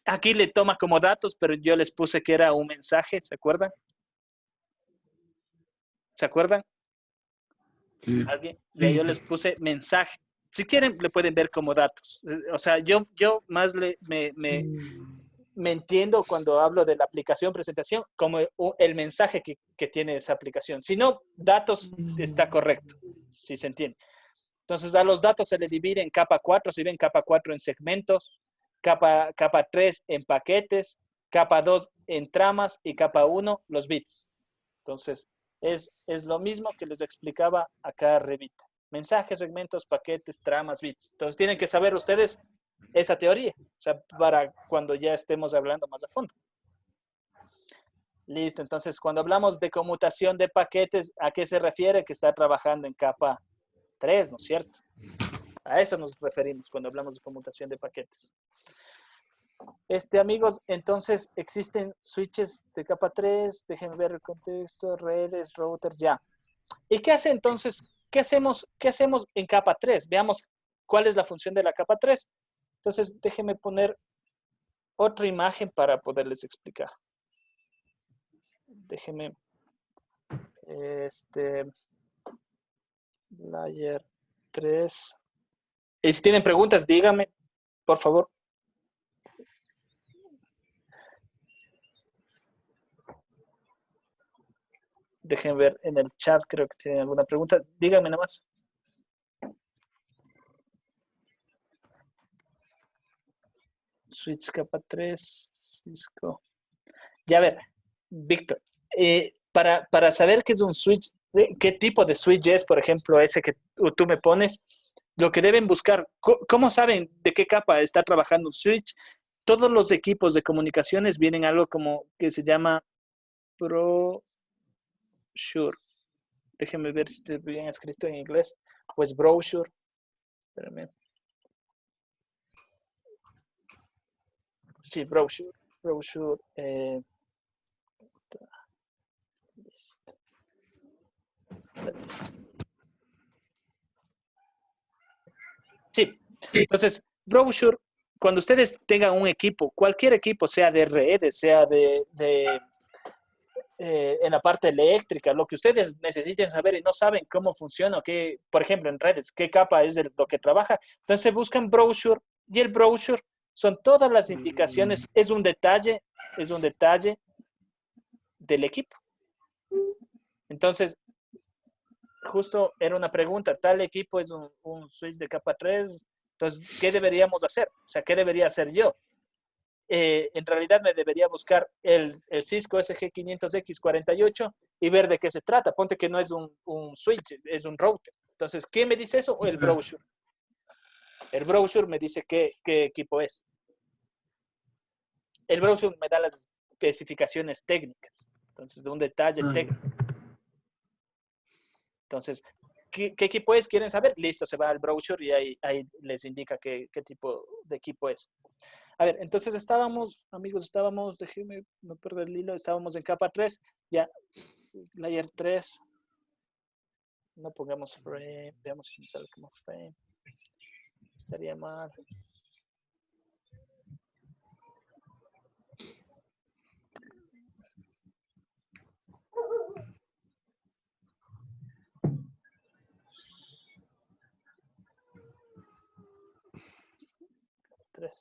A: aquí le toma como datos, pero yo les puse que era un mensaje, ¿se acuerdan? ¿Se acuerdan?
D: Sí.
A: ¿Alguien? Ya yo les puse mensaje. Si quieren, le pueden ver como datos. O sea, yo más me entiendo cuando hablo de la aplicación presentación como el mensaje que tiene esa aplicación. Si no, datos está correcto, si se entiende. Entonces, a los datos se le divide en capa 4, si ven capa 4 en segmentos, capa 3 en paquetes, capa 2 en tramas y capa 1 los bits. Entonces, es lo mismo que les explicaba acá arribita. Mensajes, segmentos, paquetes, tramas, bits. Entonces, tienen que saber ustedes esa teoría, o sea, para cuando ya estemos hablando más a fondo. Listo, entonces, cuando hablamos de conmutación de paquetes, ¿a qué se refiere? Que está trabajando en capa 3, ¿no es cierto? A eso nos referimos cuando hablamos de conmutación de paquetes. Amigos, entonces existen switches de capa 3, déjenme ver el contexto, redes, routers, ya. ¿Y qué hace entonces? ¿Qué hacemos en capa 3? Veamos cuál es la función de la capa 3. Entonces, déjenme poner otra imagen para poderles explicar. Déjenme, layer 3. Y si tienen preguntas, díganme, por favor. Dejen ver en el chat, creo que tienen alguna pregunta. Díganme nada más. Switch capa 3, Cisco. Ya a ver, Víctor, para saber qué es un switch, qué tipo de switch es, por ejemplo, ese que tú me pones, lo que deben buscar, ¿cómo saben de qué capa está trabajando un switch? Todos los equipos de comunicaciones vienen algo como que se llama brochure. Déjenme ver si está bien escrito en inglés. Pues brochure. Espérame. Sí, brochure. Brochure. Sí. Entonces, brochure, cuando ustedes tengan un equipo, cualquier equipo, sea de redes, sea en la parte eléctrica, lo que ustedes necesiten saber y no saben cómo funciona, qué, por ejemplo, en redes, qué capa es de lo que trabaja. Entonces buscan brochure y el brochure son todas las indicaciones, es un detalle del equipo. Entonces, justo era una pregunta, tal equipo es un switch de capa 3, entonces, ¿qué deberíamos hacer? O sea, ¿qué debería hacer yo? En realidad me debería buscar el Cisco SG500X48 y ver de qué se trata. Ponte que no es un switch, es un router. Entonces, ¿quién me dice eso? O el brochure. El brochure me dice qué equipo es. El brochure me da las especificaciones técnicas. Entonces, de un detalle técnico. Entonces, ¿qué equipo es? ¿Quieren saber? Listo, se va al brochure y ahí les indica qué tipo de equipo es. A ver, entonces amigos, déjenme no perder el hilo, estábamos en capa 3, ya, layer 3, no pongamos frame, veamos si sale como frame, estaría mal. Tres.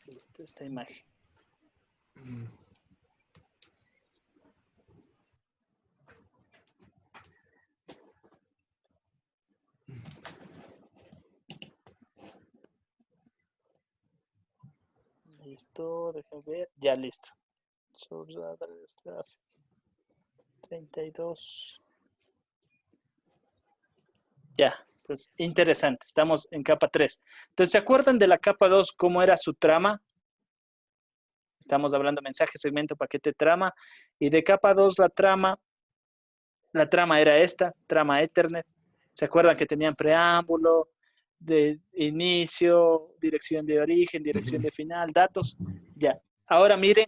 A: Listo, esta imagen. Listo, déjame ver, ya listo. Source address traffic 32. Ya, pues interesante, estamos en capa 3. Entonces, ¿se acuerdan de la capa 2 cómo era su trama? Estamos hablando mensaje, segmento, paquete, trama. Y de capa 2 la trama era esta, trama Ethernet. ¿Se acuerdan que tenían preámbulo, de inicio, dirección de origen, dirección de final, datos? Ya. Ahora miren,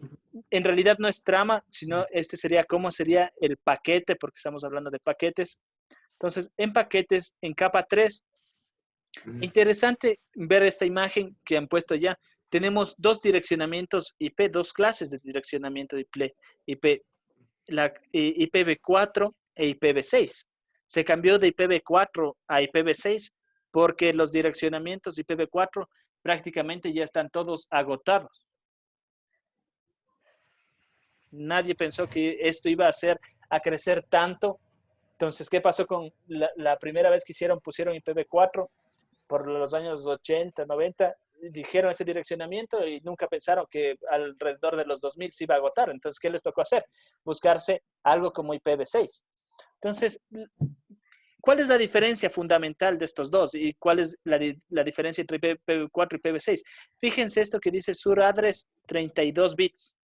A: en realidad no es trama, sino este sería cómo sería el paquete, porque estamos hablando de paquetes. Entonces, en paquetes, en capa 3, interesante ver esta imagen que han puesto ya. Tenemos dos direccionamientos IP, dos clases de direccionamiento IP, la IPv4 e IPv6. Se cambió de IPv4 a IPv6 porque los direccionamientos IPv4 prácticamente ya están todos agotados. Nadie pensó que esto iba a crecer tanto. Entonces, ¿qué pasó con la primera vez que pusieron IPv4? Por los años 80, 90, dijeron ese direccionamiento y nunca pensaron que alrededor de los 2000 se iba a agotar. Entonces, ¿qué les tocó hacer? Buscarse algo como IPv6. Entonces, ¿cuál es la diferencia fundamental de estos dos? ¿Y cuál es la diferencia entre IPv4 y IPv6? Fíjense esto que dice sur address 32 bits.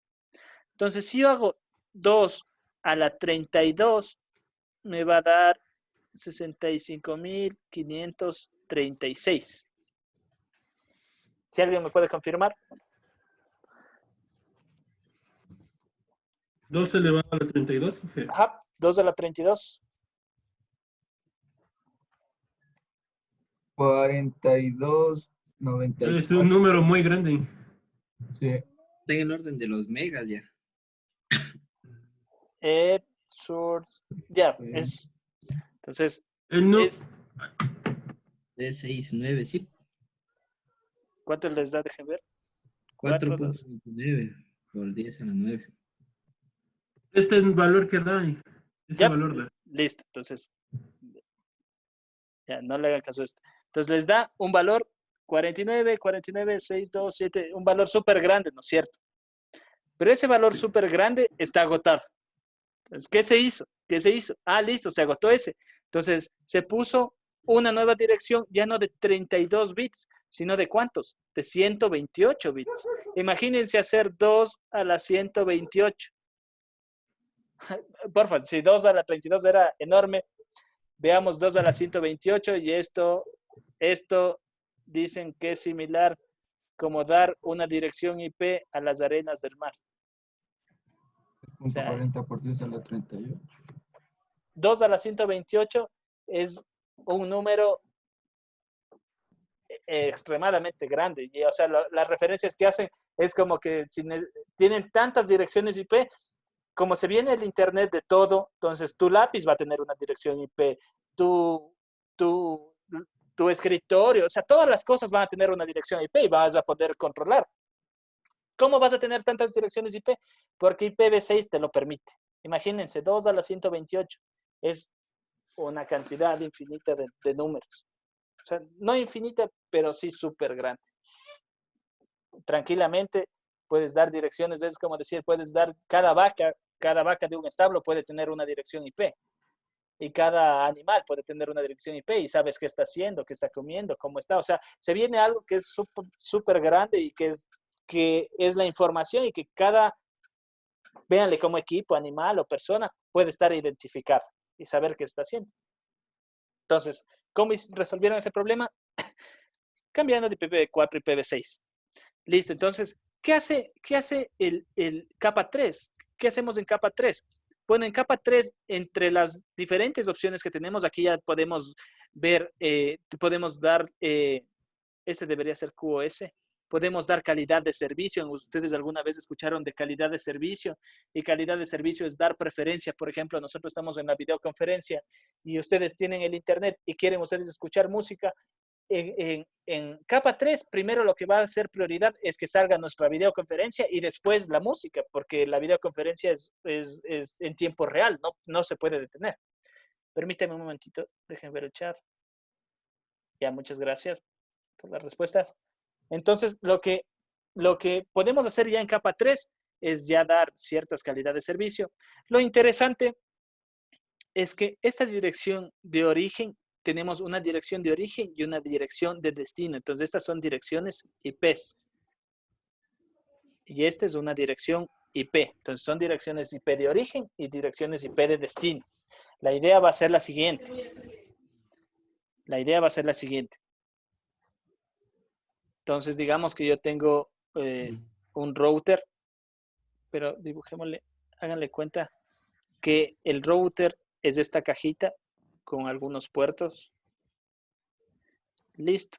A: Entonces, si yo hago 2 a la 32, me va a dar 65.536. Si alguien me puede confirmar.
C: 2 elevado a la 32.
A: Ajá, 2 a la 32.
D: 42.94.
C: Es un número muy grande.
D: Sí.
F: Está en el orden de los megas ya.
A: Ya, es. Entonces,
C: Es
F: D69, sí.
A: ¿cuánto les da? Dejen ver.
F: 4.29 por 10 a la 9.
C: este valor que da. Ese
A: Ya,
C: valor da.
A: listo. Entonces, ya, no le hagan caso a esto. Entonces, les da un valor 49, 627, un valor súper grande, ¿no es cierto? Pero ese valor súper grande está agotado. Entonces, ¿qué se hizo? Ah, listo, se agotó ese. Entonces, se puso una nueva dirección, ya no de 32 bits, sino de ¿cuántos? De 128 bits. Imagínense hacer 2 a la 128. Porfa, si 2 a la 32 era enorme, veamos 2 a la 128 y esto dicen que es similar como dar una dirección IP a las arenas del mar. O sea,
D: 40 por 10 a la 38.
A: 2 a la 128 es un número extremadamente grande. Y, o sea, las referencias que hacen es como que si tienen tantas direcciones IP, como se viene el Internet de todo, entonces tu lápiz va a tener una dirección IP, tu, tu, tu escritorio, o sea, todas las cosas van a tener una dirección IP y vas a poder controlar. ¿Cómo vas a tener tantas direcciones IP? Porque IPv6 te lo permite. Imagínense, 2 a la 128 es una cantidad infinita de números. O sea, no infinita, pero sí súper grande. Tranquilamente puedes dar direcciones, es como decir, puedes dar cada vaca de un establo puede tener una dirección IP. Y cada animal puede tener una dirección IP y sabes qué está haciendo, qué está comiendo, cómo está. O sea, se viene algo que es súper grande y que es la información y que véanle como equipo, animal o persona, puede estar identificado y saber qué está haciendo. Entonces, ¿cómo resolvieron ese problema? Cambiando de IPv4 a IPv6. Listo, entonces, ¿qué hace el capa 3? ¿Qué hacemos en capa 3? Bueno, en capa 3, entre las diferentes opciones que tenemos, aquí ya podemos ver, podemos dar, este debería ser QoS, podemos dar calidad de servicio. Ustedes alguna vez escucharon de calidad de servicio, y calidad de servicio es dar preferencia. Por ejemplo, nosotros estamos en la videoconferencia y ustedes tienen el internet y quieren ustedes escuchar música. En capa 3, primero lo que va a ser prioridad es que salga nuestra videoconferencia y después la música, porque la videoconferencia es en tiempo real, no se puede detener. Permíteme un momentito, dejen ver el chat. Ya, muchas gracias por la respuesta. Entonces, lo que podemos hacer ya en capa 3 es ya dar ciertas calidades de servicio. Lo interesante es que esta dirección de origen, tenemos una dirección de origen y una dirección de destino. Entonces, estas son direcciones IPs. Y esta es una dirección IP. Entonces, son direcciones IP de origen y direcciones IP de destino. La idea va a ser la siguiente. Entonces, digamos que yo tengo un router, pero dibujémosle, háganle cuenta que el router es esta cajita con algunos puertos. Listo.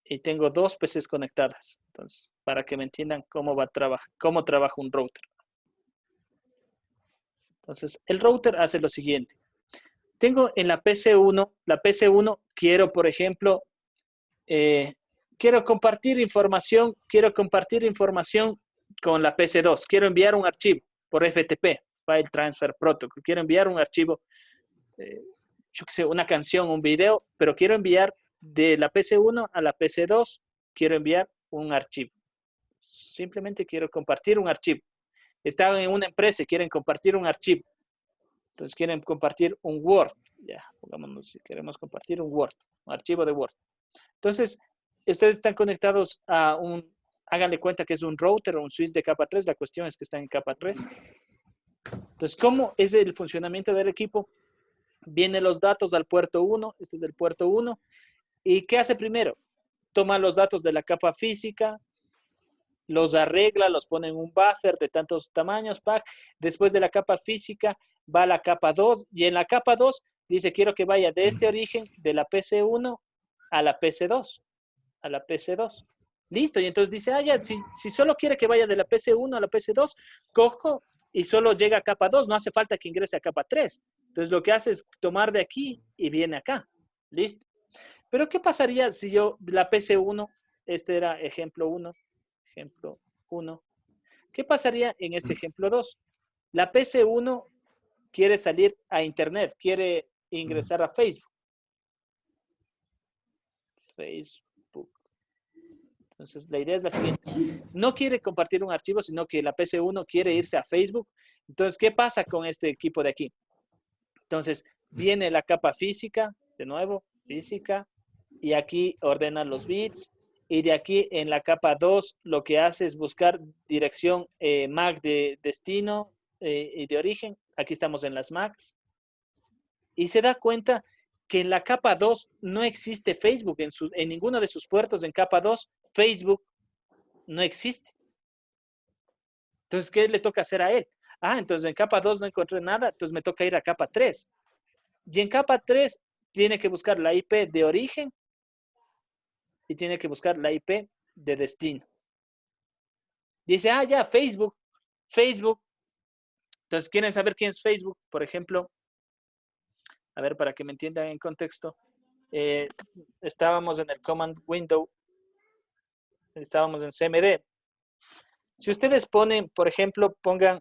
A: Y tengo dos PCs conectadas. Entonces, para que me entiendan cómo trabaja un router. Entonces, el router hace lo siguiente. Tengo en la PC1 quiero, por ejemplo, quiero compartir información con la PC2. Quiero enviar un archivo por FTP, File Transfer Protocol. Quiero enviar un archivo, yo qué sé, una canción, un video, pero quiero enviar de la PC1 a la PC2, quiero enviar un archivo. Simplemente quiero compartir un archivo. Están en una empresa y quieren compartir un archivo. Entonces quieren compartir un Word. Ya, pongámonos si queremos compartir un Word, un archivo de Word. Entonces, ustedes están conectados a háganle cuenta que es un router o un switch de capa 3. La cuestión es que están en capa 3. Entonces, ¿cómo es el funcionamiento del equipo? Vienen los datos al puerto 1. Este es el puerto 1. ¿Y qué hace primero? Toma los datos de la capa física, los arregla, los pone en un buffer de tantos tamaños, después de la capa física va a la capa 2 y en la capa 2 dice quiero que vaya de este origen de la PC1 a la PC2, Listo, y entonces dice, ya, si solo quiere que vaya de la PC1 a la PC2, cojo y solo llega a capa 2, no hace falta que ingrese a capa 3. Entonces lo que hace es tomar de aquí y viene acá. Listo. Pero ¿qué pasaría si yo, la PC1, este era ejemplo 1, ¿qué pasaría en este ejemplo 2? La PC1 quiere salir a internet, quiere ingresar a Facebook. Entonces, la idea es la siguiente. No quiere compartir un archivo, sino que la PC1 quiere irse a Facebook. Entonces, ¿qué pasa con este equipo de aquí? Entonces, viene la capa física, de nuevo, física, y aquí ordena los bits. Y de aquí en la capa 2 lo que hace es buscar dirección MAC de destino y de origen. Aquí estamos en las MACs. Y se da cuenta que en la capa 2 no existe Facebook. En ninguno de sus puertos en capa 2, Facebook no existe. Entonces, ¿qué le toca hacer a él? Entonces en capa 2 no encontré nada, entonces me toca ir a capa 3. Y en capa 3 tiene que buscar la IP de origen y tiene que buscar la IP de destino. Dice, ah, ya, Facebook. Entonces, ¿quieren saber quién es Facebook? Por ejemplo, a ver, para que me entiendan en contexto, estábamos en el command window, estábamos en CMD. Si ustedes ponen, por ejemplo, pongan,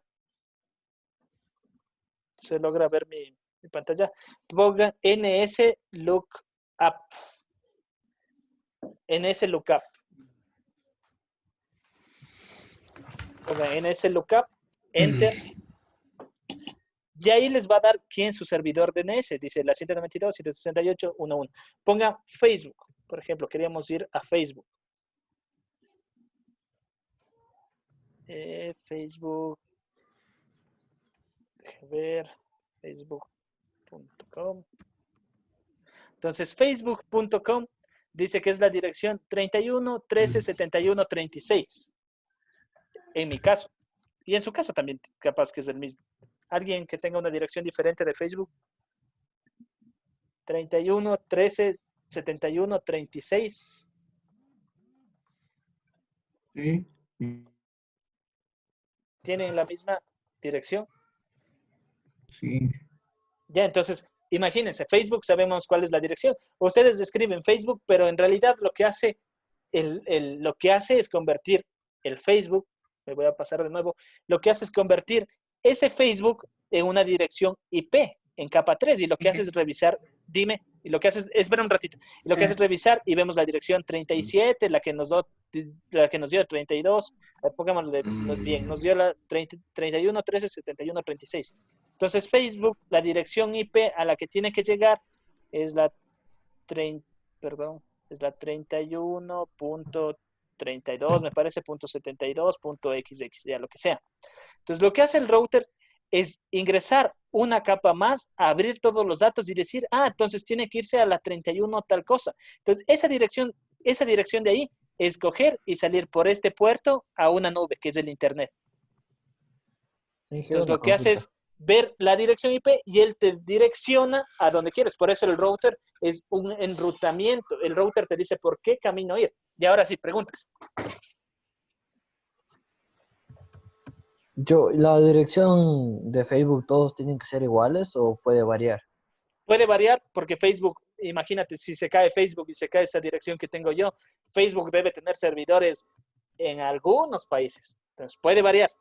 A: se logra ver mi pantalla, pongan nslookup. nslookup. Pongan nslookup, enter. Y ahí les va a dar quién es su servidor DNS. Dice la 192.168.1.1. Pongan Facebook. Por ejemplo, queríamos ir a Facebook. Facebook. Déjenme ver. Facebook.com. Entonces, facebook.com dice que es la dirección 31.13.71.36. En mi caso. Y en su caso también capaz que es el mismo. ¿Alguien que tenga una dirección diferente de Facebook? 31.13.71.36.
E: Sí.
A: ¿Tienen la misma dirección?
E: Sí.
A: Ya, entonces, imagínense, Facebook sabemos cuál es la dirección. Ustedes escriben Facebook, pero en realidad lo que hace, lo que hace es convertir el Facebook, me voy a pasar de nuevo, lo que hace es convertir ese Facebook en una dirección IP, en capa 3, y lo que hace es revisar, dime, y lo que hace es, espera un ratito, y lo que hace es revisar y vemos la dirección 37, la que nos dio 32, pongámosle bien, nos dio la 31, 13, 71, 36. Entonces Facebook, la dirección IP a la que tiene que llegar es la 31.32, me parece, .72.xx, ya lo que sea. Entonces lo que hace el router es ingresar una capa más, abrir todos los datos y decir, ah, entonces tiene que irse a la 31 tal cosa. Entonces esa dirección de ahí es coger y salir por este puerto a una nube, que es el internet. Entonces lo que hace es ver la dirección IP y él te direcciona a donde quieres. Por eso el router es un enrutamiento. El router te dice por qué camino ir. Y ahora sí, preguntas.
G: ¿La dirección de Facebook todos tienen que ser iguales o puede variar?
A: Puede variar porque Facebook, imagínate, si se cae Facebook y se cae esa dirección que tengo yo, Facebook debe tener servidores en algunos países. Entonces puede variar.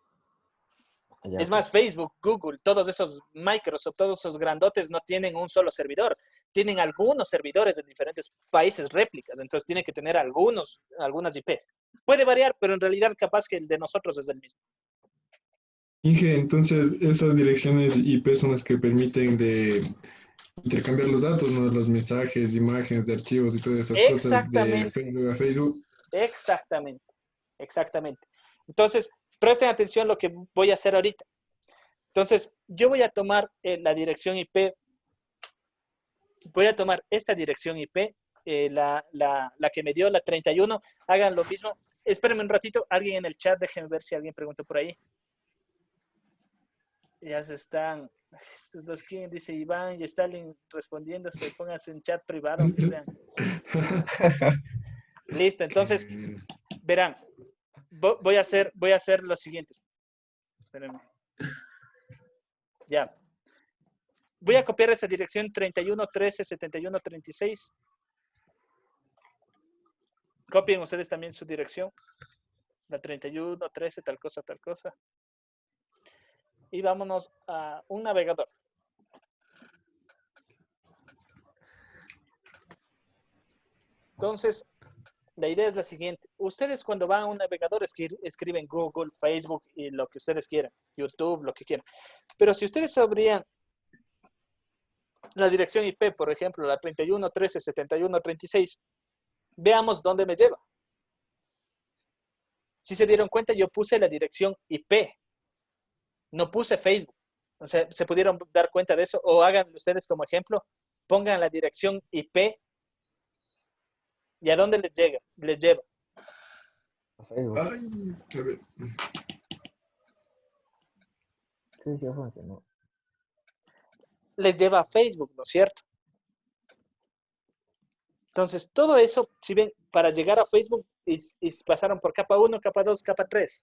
G: Ya,
A: Es más, Facebook, Google, todos esos Microsoft, todos esos grandotes no tienen un solo servidor. Tienen algunos servidores en diferentes países, réplicas. Entonces tiene que tener algunas IPs. Puede variar, pero en realidad capaz que el de nosotros es el mismo.
H: Inge, entonces esas direcciones IP son las que permiten de intercambiar los datos, ¿no? Los mensajes, imágenes de archivos y todas esas cosas de Facebook a Facebook.
A: Exactamente. Entonces, presten atención a lo que voy a hacer ahorita. Entonces, yo voy a tomar la dirección IP, voy a tomar esta dirección IP, la que me dio la 31, hagan lo mismo. Espérenme un ratito, alguien en el chat, déjenme ver si alguien preguntó por ahí. Ya se están, estos dos, ¿quién? Dice Iván y Stalin respondiéndose, pónganse en chat privado, aunque sean. Listo, entonces, verán, voy a hacer lo siguiente. Espérenme. Ya. Voy a copiar esa dirección 31.13.71.36. Copien ustedes también su dirección. La 31.13, tal cosa, tal cosa. Y vámonos a un navegador. Entonces, la idea es la siguiente. Ustedes cuando van a un navegador escriben Google, Facebook y lo que ustedes quieran. YouTube, lo que quieran. Pero si ustedes abrían la dirección IP, por ejemplo, la 31.13.71.36, veamos dónde me lleva. Si se dieron cuenta, yo puse la dirección IP. No puse Facebook. O sea, ¿se pudieron dar cuenta de eso? O hagan ustedes como ejemplo, pongan la dirección IP y ¿a dónde les lleva?
G: A Facebook.
H: Ay, a ver.
G: Sí, funcionó.
A: Les lleva a Facebook, ¿no es cierto? Entonces, todo eso, si ven, para llegar a Facebook, pasaron por capa 1, capa 2, capa 3.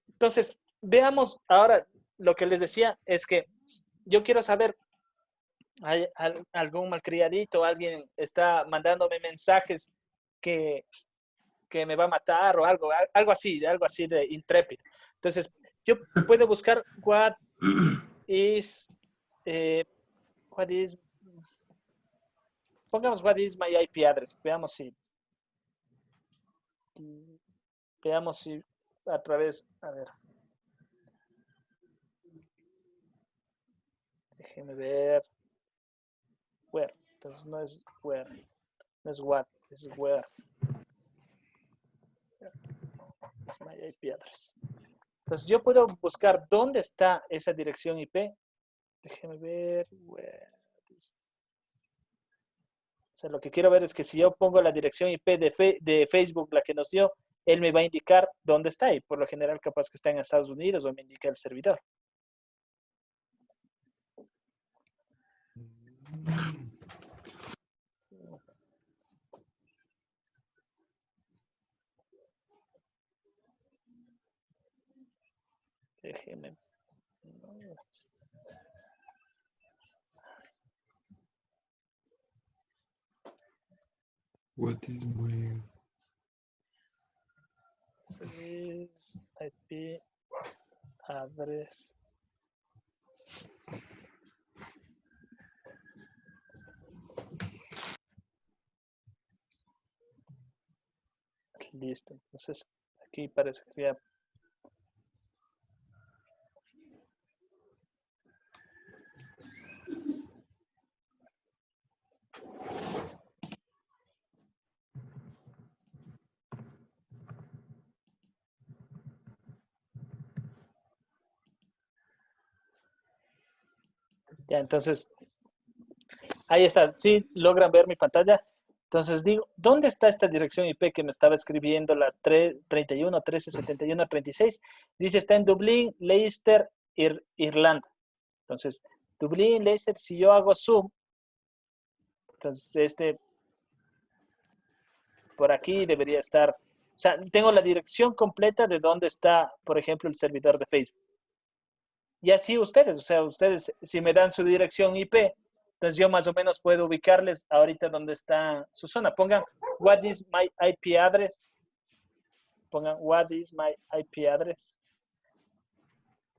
A: Entonces, veamos ahora lo que les decía, es que yo quiero saber, ¿hay algún malcriadito, alguien está mandándome mensajes que me va a matar o algo así de intrépido? Entonces, yo puedo buscar what is, pongamos what is my IP address. Veamos si a través, a ver. Déjeme ver. Where. Entonces no es where. No es what, es where. Es my IP address. Entonces yo puedo buscar dónde está esa dirección IP. Déjeme ver. Where. O sea, lo que quiero ver es que si yo pongo la dirección IP de Facebook, la que nos dio, él me va a indicar dónde está. Y por lo general capaz que está en Estados Unidos o me indica el servidor. Déjeme.
H: What is my...
A: IP address. Listo. Entonces, aquí parece que ya. Ya, entonces, ahí está. Sí, logran ver mi pantalla. Entonces digo, ¿dónde está esta dirección IP que me estaba escribiendo la 31, 13, 71, 36? Dice, está en Dublín, Leicester, Irlanda. Entonces, Dublín, Leicester, si yo hago zoom, entonces por aquí debería estar. O sea, tengo la dirección completa de dónde está, por ejemplo, el servidor de Facebook. Y así ustedes, o sea, ustedes, si me dan su dirección IP, entonces yo más o menos puedo ubicarles ahorita dónde está su zona. Pongan, what is my IP address? Pongan, what is my IP address?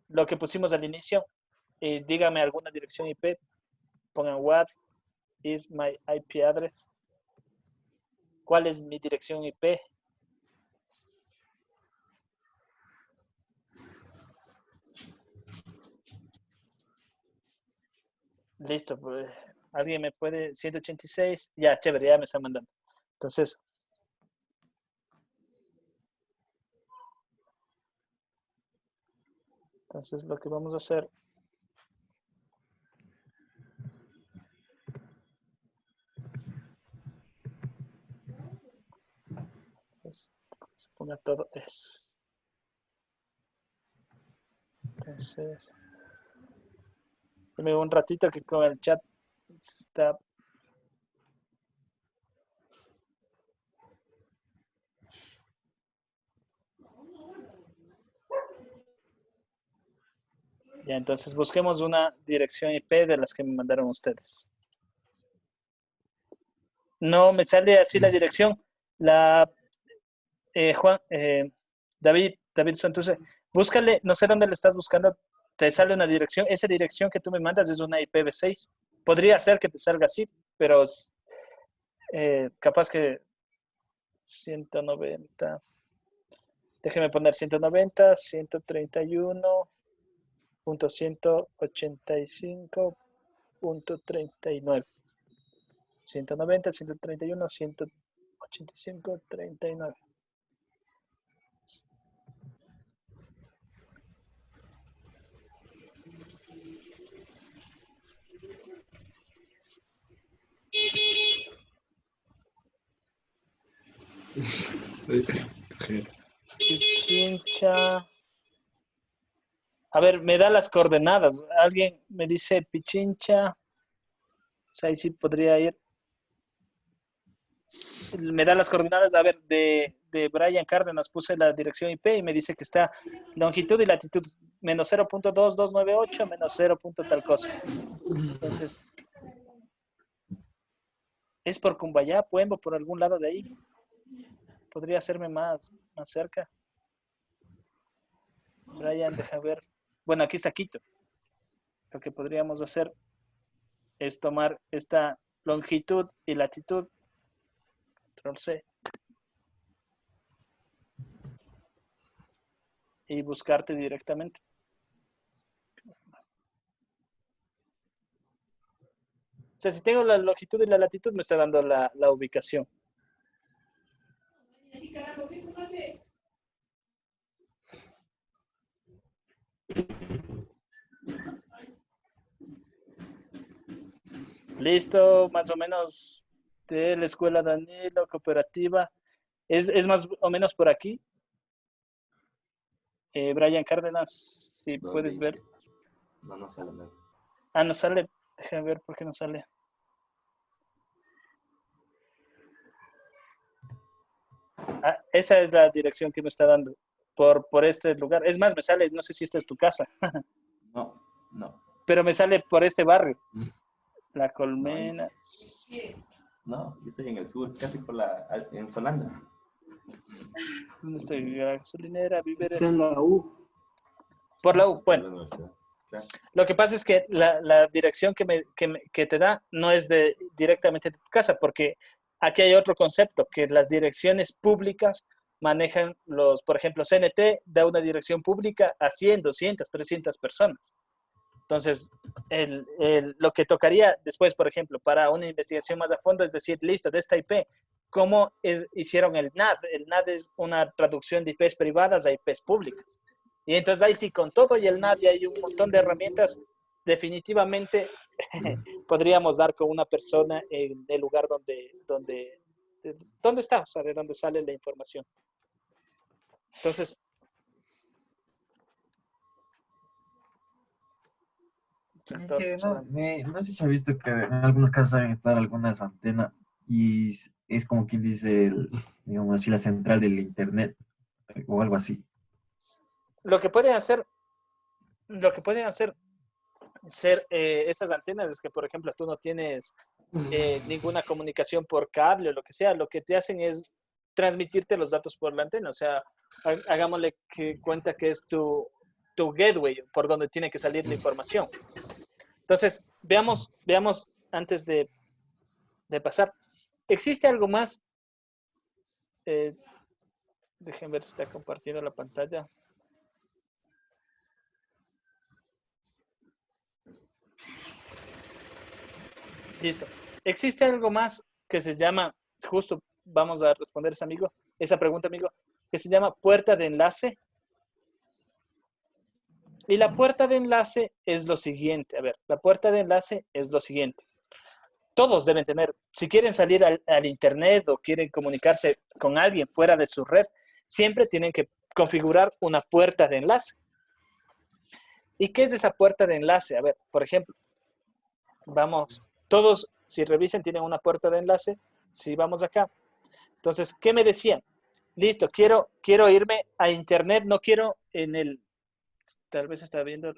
A: Lo que pusimos al inicio, dígame alguna dirección IP. Pongan, what is my IP address? ¿Cuál es mi dirección IP? Listo, pues, alguien me puede, 186, ya, chévere, ya me está mandando. Entonces, lo que vamos a hacer, pues, ponga todo eso. Entonces, dame un ratito que con el chat está. Ya, entonces busquemos una dirección IP de las que me mandaron ustedes. No me sale así la dirección. David, entonces, búscale, no sé dónde le estás buscando, te sale una dirección. Esa dirección que tú me mandas es una IPv6. Podría ser que te salga así, pero capaz que 190. Déjeme poner 190, 131.185.39. 190, 131, 185, 39. Pichincha. A ver, me da las coordenadas. Alguien me dice Pichincha. O sea, ahí sí podría ir. me da las coordenadas, a ver, de Brian Cárdenas, puse la dirección IP y me dice que está longitud y latitud menos 0.2298, menos 0. Tal cosa. Entonces, es por Cumbayá, Puembo, por algún lado de ahí. Podría hacerme más cerca. Brian, deja ver. Bueno, aquí está Quito. Lo que podríamos hacer es tomar esta longitud y latitud. Control C. Y buscarte directamente. O sea, si tengo la longitud y la latitud, me está dando la ubicación. Listo, más o menos de la escuela Danilo, cooperativa. Es más o menos por aquí. Brian Cárdenas, si puedes ver.
I: No sale nada.
A: Ah, no sale. Déjame ver por qué no sale. Ah, esa es la dirección que me está dando. Por este lugar. Es más, me sale, no sé si esta es tu casa.
I: No.
A: Pero me sale por este barrio. La Colmena.
I: No, yo estoy en el sur, casi en Solanda.
A: ¿Dónde estoy? La gasolinera, víveres.
B: Está en la U.
A: Por la U, bueno.
I: Claro.
A: Lo que pasa es que la dirección que te da no es directamente de tu casa, porque aquí hay otro concepto, que las direcciones públicas manejan por ejemplo, CNT da una dirección pública a 100, 200, 300 personas. Entonces, lo que tocaría después, por ejemplo, para una investigación más a fondo, es decir, listo, de esta IP, ¿cómo hicieron el NAD? El NAD es una traducción de IPs privadas a IPs públicas. Y entonces ahí sí, con todo y el NAD y hay un montón de herramientas, definitivamente podríamos dar con una persona en el lugar donde está, o sea, de donde sale la información. Entonces,
E: No sé si ha visto que en algunas casas deben estar algunas antenas y es como quien dice, digamos así, la central del internet o algo así.
A: lo que pueden hacer ser esas antenas es que, por ejemplo, tú no tienes ninguna comunicación por cable o lo que sea, lo que te hacen es transmitirte los datos por la antena, o sea, hagámosle cuenta que es tu gateway por donde tiene que salir la información. Entonces, veamos antes de pasar. ¿Existe algo más? Dejen ver si está compartiendo la pantalla. Listo. ¿Existe algo más que se llama, justo vamos a responder esa pregunta, amigo, que se llama puerta de enlace? Y la puerta de enlace es lo siguiente. A ver, la puerta de enlace es lo siguiente. Todos deben tener, si quieren salir al internet o quieren comunicarse con alguien fuera de su red, siempre tienen que configurar una puerta de enlace. ¿Y qué es esa puerta de enlace? A ver, por ejemplo, todos, si revisen, tienen una puerta de enlace. Si vamos acá. Entonces, ¿qué me decían? Listo, quiero irme a internet, no quiero tal vez está viendo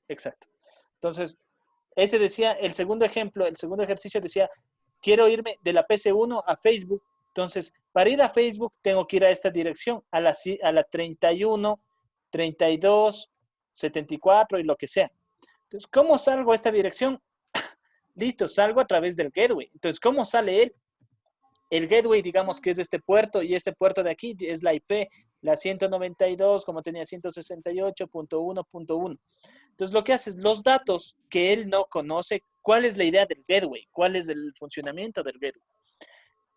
A: exacto. Entonces, ese decía, el segundo ejercicio decía, quiero irme de la PC1 a Facebook. Entonces, para ir a Facebook, tengo que ir a esta dirección, a la 31, 32, 74 y lo que sea. Entonces, ¿cómo salgo a esta dirección? Listo, salgo a través del gateway. Entonces, ¿cómo sale él? El gateway, digamos que es este puerto, y este puerto de aquí es la IP, la 192, como tenía 168.1.1. Entonces, lo que hace es los datos que él no conoce, ¿cuál es la idea del gateway? ¿Cuál es el funcionamiento del gateway?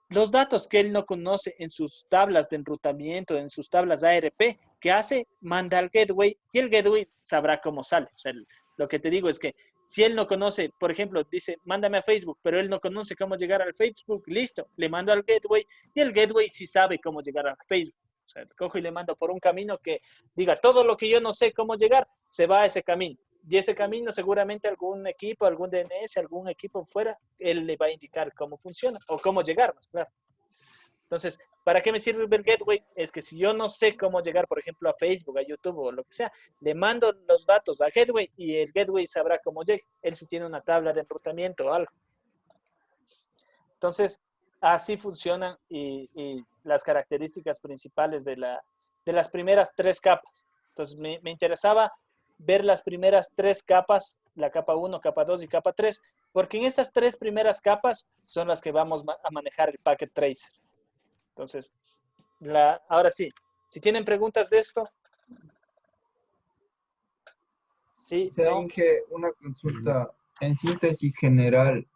A: Los datos que él no conoce en sus tablas de enrutamiento, en sus tablas ARP, ¿qué hace? Manda al gateway y el gateway sabrá cómo sale. O sea, lo que te digo es que si él no conoce, por ejemplo, dice, mándame a Facebook, pero él no conoce cómo llegar al Facebook, listo, le mando al gateway y el gateway sí sabe cómo llegar al Facebook. O sea, cojo y le mando por un camino que diga, todo lo que yo no sé cómo llegar, se va a ese camino. Y ese camino seguramente algún equipo, algún DNS, algún equipo fuera, él le va a indicar cómo funciona o cómo llegar, más claro. Entonces, ¿para qué me sirve el gateway? Es que si yo no sé cómo llegar, por ejemplo, a Facebook, a YouTube o lo que sea, le mando los datos al gateway y el gateway sabrá cómo llegue. Él sí tiene una tabla de enrutamiento o algo. Entonces, así funcionan y las características principales de las primeras 3 capas. Entonces, me interesaba ver las primeras 3 capas, la capa 1, capa 2 y capa 3, porque en estas 3 primeras capas son las que vamos a manejar el packet tracer. Entonces, ahora sí, si tienen preguntas de esto. Sí,
J: O sea,
A: no.
J: Inge, una consulta. En síntesis general,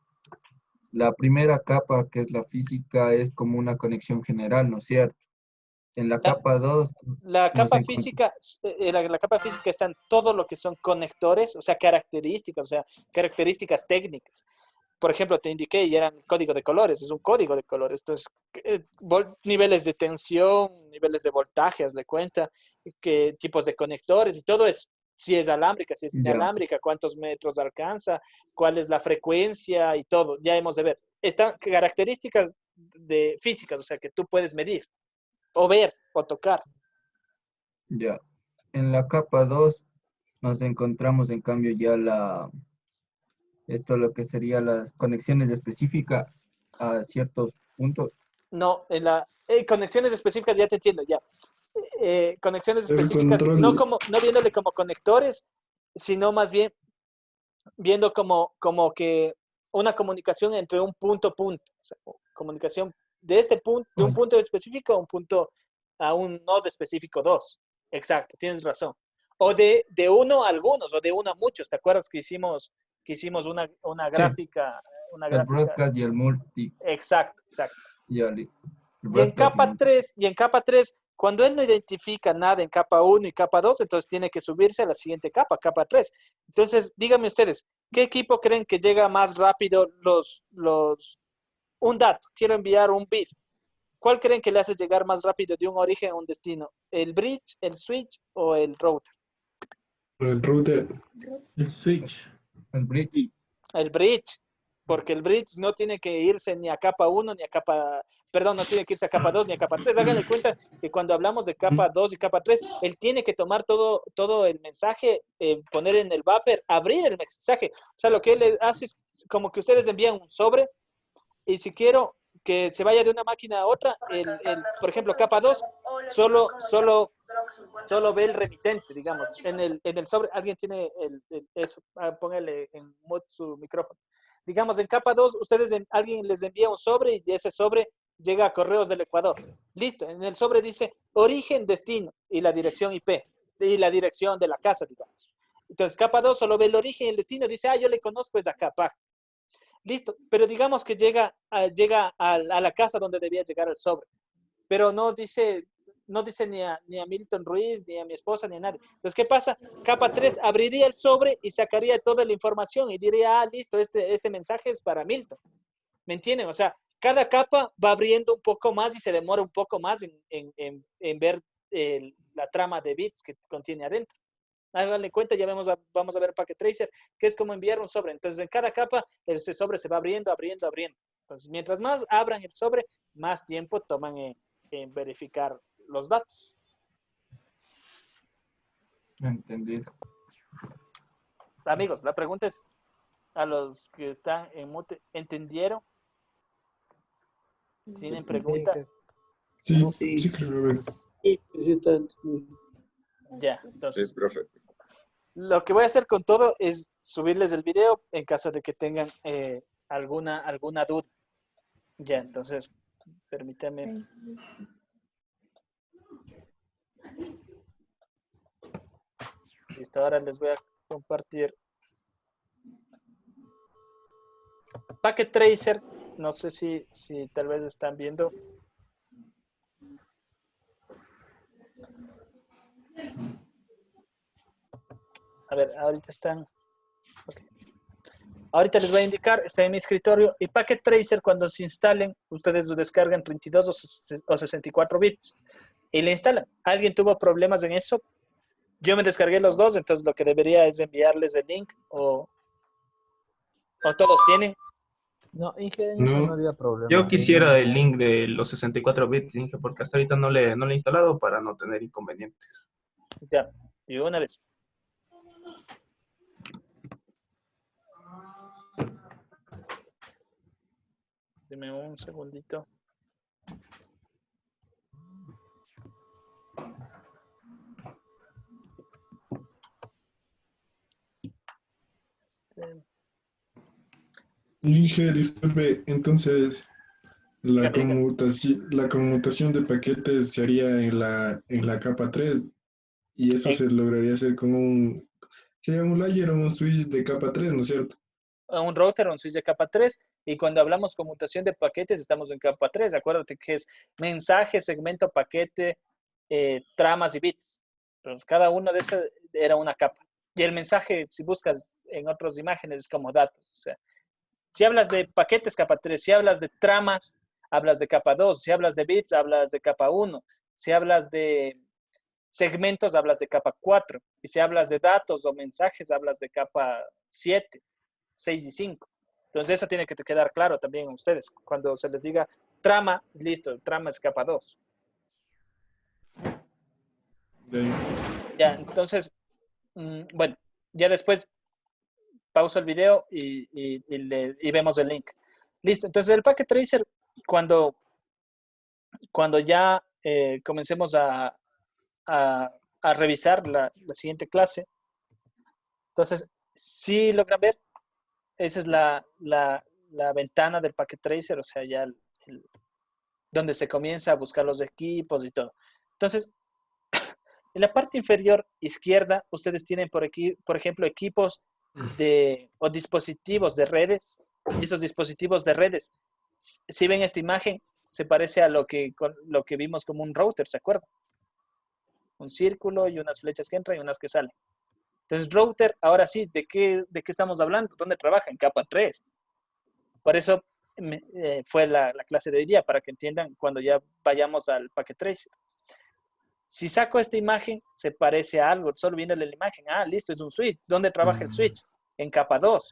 J: la primera capa, que es la física, es como una conexión general, ¿no es cierto? En la capa 2,
A: La
J: nos
A: capa
J: encontramos.
A: física, la capa física está en todo lo que son conectores, o sea, características técnicas. Por ejemplo, te indiqué y eran código de colores, es un código de colores. Entonces, niveles de tensión, niveles de voltaje, haz de cuenta, qué tipos de conectores y todo eso. Si es alámbrica, si es inalámbrica, cuántos metros alcanza, cuál es la frecuencia y todo. Ya hemos de ver. Están características de físicas, o sea, que tú puedes medir, o ver, o tocar.
J: Ya. En la capa 2 nos encontramos, en cambio, ya lo que sería las conexiones específicas a ciertos puntos.
A: No, en la conexiones específicas ya te entiendo, ya. Conexiones
H: El
A: específicas,
H: control.
A: no viéndole como conectores, sino más bien viendo como que una comunicación entre un punto, o sea, comunicación de este punto, de un punto específico a un punto, a un nodo específico 2. Exacto, tienes razón. O de uno a algunos, o de uno a muchos. ¿Te acuerdas que hicimos una gráfica? Una
J: El
A: gráfica.
J: broadcast y el multi.
A: Exacto.
J: Ya, listo.
A: Y en capa 3, cuando él no identifica nada en capa 1 y capa 2, entonces tiene que subirse a la siguiente capa 3. Entonces, díganme ustedes, ¿qué equipo creen que llega más rápido un dato? Quiero enviar un bit. ¿Cuál creen que le hace llegar más rápido de un origen a un destino? ¿El bridge, el switch o el router?
H: El router.
C: El switch.
J: El bridge.
A: El bridge, porque el bridge no tiene que irse ni a capa 1 ni a no tiene que irse a capa 2 ni a capa 3. Háganle cuenta que cuando hablamos de capa 2 y capa 3, él tiene que tomar todo el mensaje, poner en el buffer, abrir el mensaje. O sea, lo que él hace es como que ustedes envían un sobre y si quiero que se vaya de una máquina a otra, por ejemplo, capa 2, solo ve el remitente, digamos. En el sobre, alguien tiene eso, póngale en mute su micrófono. Digamos, en capa 2, alguien les envía un sobre y ese sobre llega a correos del Ecuador. Listo, en el sobre dice origen, destino y la dirección IP y la dirección de la casa, digamos. Entonces, capa 2 solo ve el origen y el destino, dice, yo le conozco esa capa. Listo, pero digamos que llega a la casa donde debía llegar el sobre, pero no dice ni a Milton Ruiz, ni a mi esposa, ni a nadie. Entonces, ¿qué pasa? Capa 3 abriría el sobre y sacaría toda la información y diría, listo, este mensaje es para Milton. ¿Me entienden? O sea, cada capa va abriendo un poco más y se demora un poco más en ver la trama de bits que contiene adentro. Háganle cuenta, ya vamos a ver Packet Tracer, que es como enviar un sobre. Entonces, en cada capa, ese sobre se va abriendo. Entonces, mientras más abran el sobre, más tiempo toman en verificar los datos.
J: Entendido.
A: Amigos, la pregunta es a los que están en mute, ¿entendieron? ¿Tienen pregunta?
H: Sí, creo que
B: Sí, está entendido.
A: Ya, entonces.
K: Sí, profe.
A: Lo que voy a hacer con todo es subirles el video en caso de que tengan alguna duda. Ya, entonces, permítame. Listo, ahora les voy a compartir. Packet Tracer, no sé si tal vez están viendo. A ver, ahorita están. Okay. Ahorita les voy a indicar, está en mi escritorio. Y Packet Tracer, cuando se instalen, ustedes lo descargan 32 o 64 bits y le instalan. ¿Alguien tuvo problemas en eso? Yo me descargué los dos, entonces lo que debería es enviarles el link o todos tienen.
G: No, Inge, en eso no
H: No,
G: había problema.
K: Yo quisiera el link de los 64 bits, Inge, porque hasta ahorita no le he instalado para no tener inconvenientes.
A: Ya, y una vez. Dime un segundito.
H: Inge, disculpe, entonces
A: Diga, diga.
H: la conmutación de paquetes se haría en la capa 3 y eso
A: En-
H: se lograría hacer con un layer o un switch de capa 3, ¿no es cierto?
A: un router o un switch de capa 3 y cuando hablamos conmutación de paquetes estamos en capa 3. Acuérdate que es mensaje, segmento, paquete, tramas y bits. Entonces, cada uno de esos era una capa. Y el mensaje, si buscas en otras imágenes, es como datos. O sea, si hablas de paquetes, capa 3. Si hablas de tramas, hablas de capa 2. Si hablas de bits, hablas de capa 1. Si hablas de segmentos, hablas de capa 4. Y si hablas de datos o mensajes, hablas de capa 7, 6 y 5. Entonces, eso tiene que quedar claro también a ustedes. Cuando se les diga trama, listo, trama es capa 2. Ya, entonces, bueno, ya después pauso el video y vemos el link. Listo, entonces el Packet Tracer, cuando ya comencemos a revisar la siguiente clase, entonces, si logran ver, esa es la ventana del Packet Tracer, o sea, ya donde se comienza a buscar los equipos y todo. Entonces, en la parte inferior izquierda, ustedes tienen por aquí, por ejemplo, equipos o dispositivos de redes. Y esos dispositivos de redes, si ven esta imagen, se parece a lo que vimos como un router, ¿se acuerdan? Un círculo y unas flechas que entran y unas que salen. Entonces, router, ahora sí, ¿de qué estamos hablando? ¿Dónde trabaja? En capa 3. Por eso fue la clase de hoy día, para que entiendan cuando ya vayamos al Packet Tracer. Si saco esta imagen, se parece a algo, solo viéndole la imagen. Ah, listo, es un switch. ¿Dónde trabaja el switch? En capa 2.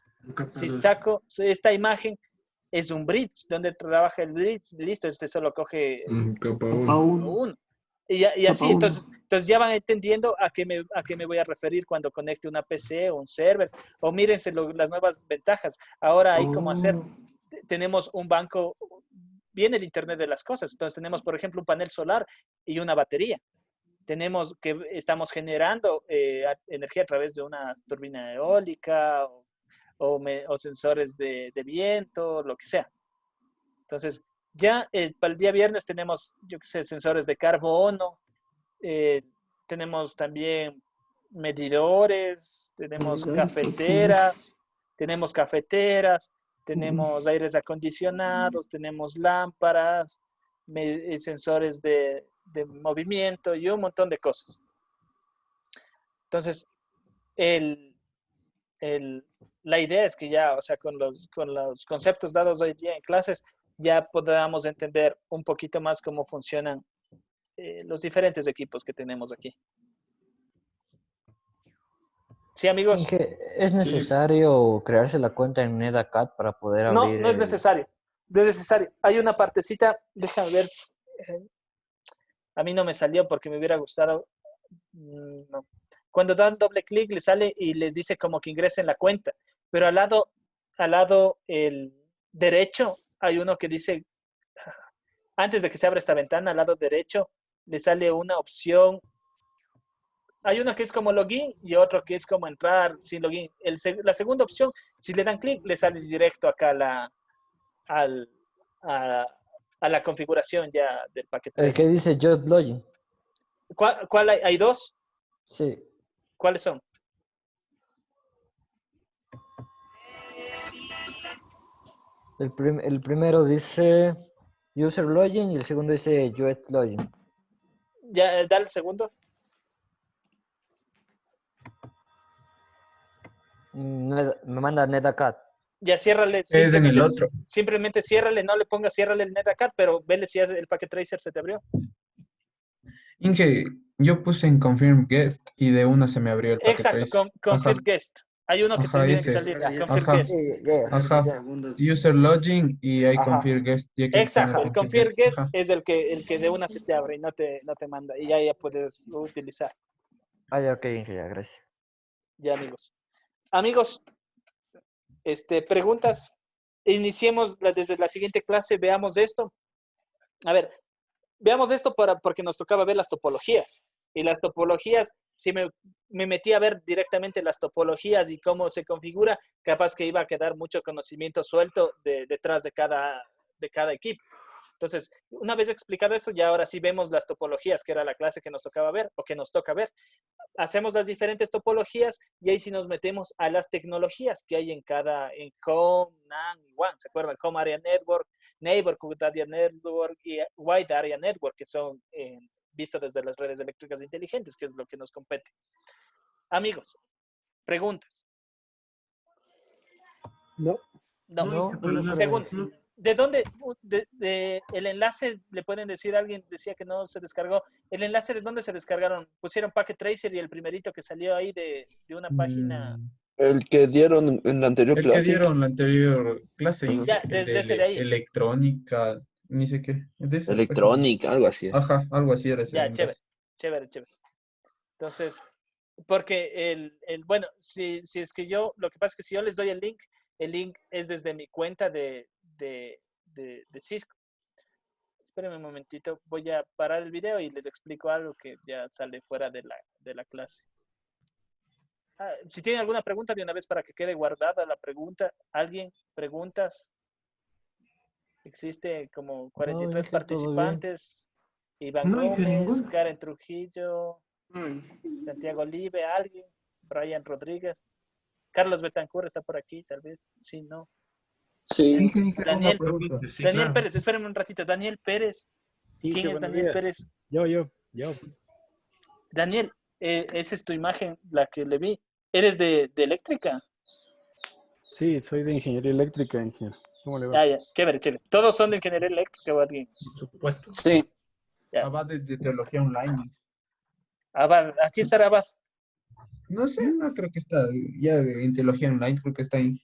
A: Si saco esta imagen, es un bridge. ¿Dónde trabaja el bridge? Listo, este solo coge
H: Capa
C: Capa
H: 1.
C: 1.
A: Y así, entonces ya van entendiendo a qué me voy a referir cuando conecte una PC o un server. O mírense las nuevas ventajas. Ahora hay cómo hacer. Tenemos un banco, viene el Internet de las cosas. Entonces tenemos, por ejemplo, un panel solar y una batería. Tenemos que estamos generando energía a través de una turbina eólica o sensores de viento, lo que sea. Entonces, ya para el día viernes tenemos, yo qué sé, sensores de carbono, tenemos también medidores, tenemos cafeteras, tenemos aires acondicionados, tenemos lámparas, sensores de movimiento y un montón de cosas. Entonces, la idea es que ya, o sea, con los conceptos dados hoy día en clases, ya podamos entender un poquito más cómo funcionan los diferentes equipos que tenemos aquí. ¿Sí, amigos?
G: Inge, ¿es necesario crearse la cuenta en NetAcad para poder abrir
A: No es necesario. No es necesario. Hay una partecita, déjame ver. A mí no me salió porque me hubiera gustado. No. Cuando dan doble clic, le sale y les dice como que ingresen la cuenta. Pero al lado el derecho, hay uno que dice, antes de que se abra esta ventana, al lado derecho, le sale una opción. Hay uno que es como login y otro que es como entrar sin login. La segunda opción, si le dan clic, le sale directo acá a la configuración ya del paquete.
G: El que dice Just Login.
A: ¿Cuál hay? ¿Hay dos?
G: Sí.
A: ¿Cuáles son?
G: El primero dice User Login y el segundo dice Just Login.
A: Ya, dale el segundo.
G: Me manda NetAcad.
A: Ya ciérrale.
D: Es en el otro.
A: Simplemente ciérrale, no le pongas ciérrale el NetAcad, pero vele si el Packet Tracer se te abrió.
D: Inge, yo puse en Confirm Guest y de una se me abrió el Packet
A: Exacto,
D: Tracer.
A: Confirm
D: Ajá.
A: Guest. Hay uno que
D: Ajá,
A: tiene que
D: ese.
A: salir a
F: Ajá.
A: confirm guest.
D: Ajá.
F: Segundos.
D: User login y hay
A: Ajá.
D: confirm guest. Ya que
A: Exacto,
D: ponga
A: el confirm guest
D: Ajá.
A: es el que de una se te abre y no te manda. Y ya puedes utilizar.
G: Ah, ya, ok, Inge, ya, gracias.
A: Ya, amigos. Amigos, preguntas. Iniciemos desde la siguiente clase. Veamos esto. A ver, veamos esto porque nos tocaba ver las topologías. Y las topologías, si me metí a ver directamente las topologías y cómo se configura, capaz que iba a quedar mucho conocimiento suelto detrás de cada equipo. Entonces, una vez explicado eso, ya ahora sí vemos las topologías, que era la clase que nos tocaba ver o que nos toca ver. Hacemos las diferentes topologías y ahí sí nos metemos a las tecnologías que hay en COM, NAN y WAN. ¿Se acuerdan? COM Area Network, Neighborhood Area Network y Wide Area Network, que son vistas desde las redes eléctricas inteligentes, que es lo que nos compete. Amigos, preguntas.
B: No.
A: No.
C: No, Inge, para nada.
A: Segundo,
C: No.
A: ¿de dónde el enlace, le pueden decir, alguien decía que no se descargó, el enlace de dónde se descargaron? Pusieron Packet Tracer y el primerito que salió ahí de una página.
L: El que dieron en la anterior
D: El que
L: clase.
D: dieron la anterior clase,
L: Ajá.
D: Inge,
A: Ya,
D: el
A: desde
D: de
A: ese de ahí.
D: electrónica, ni sé qué. De esa página.
L: Electrónica, algo así.
D: Ajá, algo así era ese
A: Ya,
D: enlace.
A: chévere. Entonces, porque bueno, si es que lo que pasa es que si yo les doy el link es desde mi cuenta de Cisco. Espérenme un momentito, voy a parar el video y les explico algo que ya sale fuera de la clase. Si tienen alguna pregunta de una vez para que quede guardada la pregunta, ¿alguien? ¿Preguntas? Existe como 43
G: Inge, todo
A: participantes. Iván
C: No, Inge,
A: Gómez,
C: ninguno.
A: Karen Trujillo, Santiago Olive, alguien, Brian Rodríguez, Carlos Betancourt está por aquí, tal vez, sí, no.
B: Sí.
J: Inge, una
A: Daniel,
J: pregunta.
C: Sí,
A: Daniel
C: claro.
A: Pérez, espérenme un ratito. Daniel Pérez. ¿Quién es Daniel Pérez?
M: Yo.
A: Daniel, esa es tu imagen, la que le vi. ¿Eres de eléctrica?
M: Sí, soy de ingeniería eléctrica, ingeniero. ¿Cómo le va?
A: Ah, ya, chévere. ¿Todos son de ingeniería eléctrica o alguien?
K: Por supuesto.
B: Sí.
A: Ya.
D: Abad desde teología online.
A: Abad, aquí está Abad.
D: No sé, no creo que está. Ya en teología online creo que está ahí.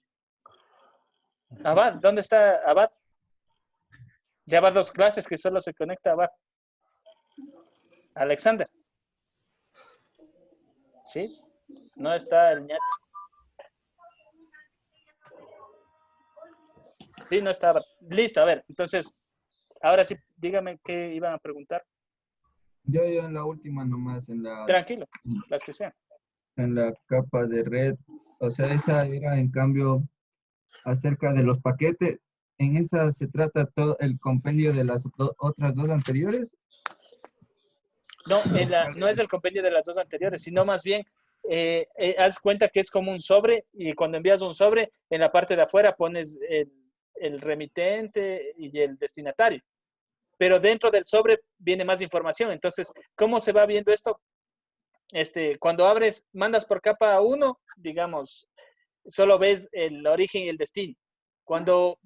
A: Abad, ¿dónde está Abad? Ya va 2 clases que solo se conecta Abad. Alexander. ¿Sí? No está el ñat. Sí, no está Abad. Listo, a ver, entonces, ahora sí, dígame qué iban a preguntar.
J: Yo en la última nomás,
A: Tranquilo, las que sean.
J: en la capa de red. O sea, esa era en cambio acerca de los paquetes. ¿En esa se trata todo el compendio de las otras dos anteriores?
A: No, no es el compendio de las 2 anteriores, sino más bien, haz cuenta que es como un sobre y cuando envías un sobre, en la parte de afuera pones el remitente y el destinatario. Pero dentro del sobre viene más información. Entonces, ¿cómo se va viendo esto? Cuando mandas por capa 1, digamos, solo ves el origen y el destino. Cuando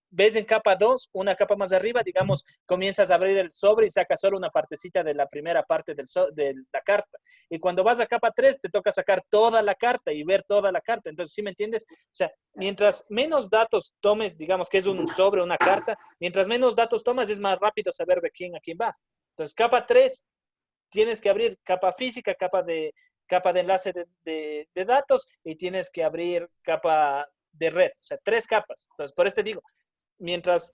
A: ves en capa 2, una capa más arriba, digamos, comienzas a abrir el sobre y sacas solo una partecita de la primera parte de la carta. Y cuando vas a capa 3, te toca sacar toda la carta y ver toda la carta. Entonces, ¿sí me entiendes? O sea, mientras menos datos tomes, digamos que es un sobre, una carta, mientras menos datos tomas, es más rápido saber de quién a quién va. Entonces, capa 3, tienes que abrir capa física, capa de enlace de datos y tienes que abrir capa de red, o sea, 3 capas. Entonces, por este digo, mientras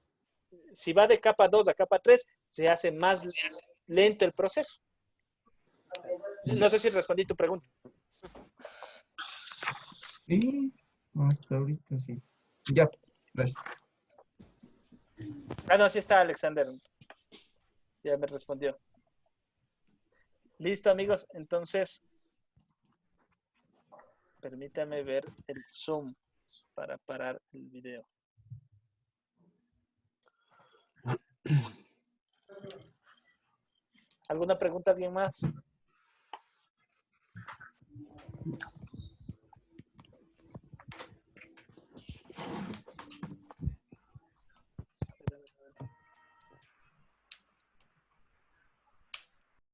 A: si va de capa 2 a capa 3, se hace más lento el proceso. No sé si respondí tu pregunta.
J: Sí, hasta ahorita sí. Ya, gracias.
A: No, sí está Alexander. Ya me respondió. Listo, amigos. Entonces, permítame ver el Zoom para parar el video. ¿Alguna pregunta, alguien más?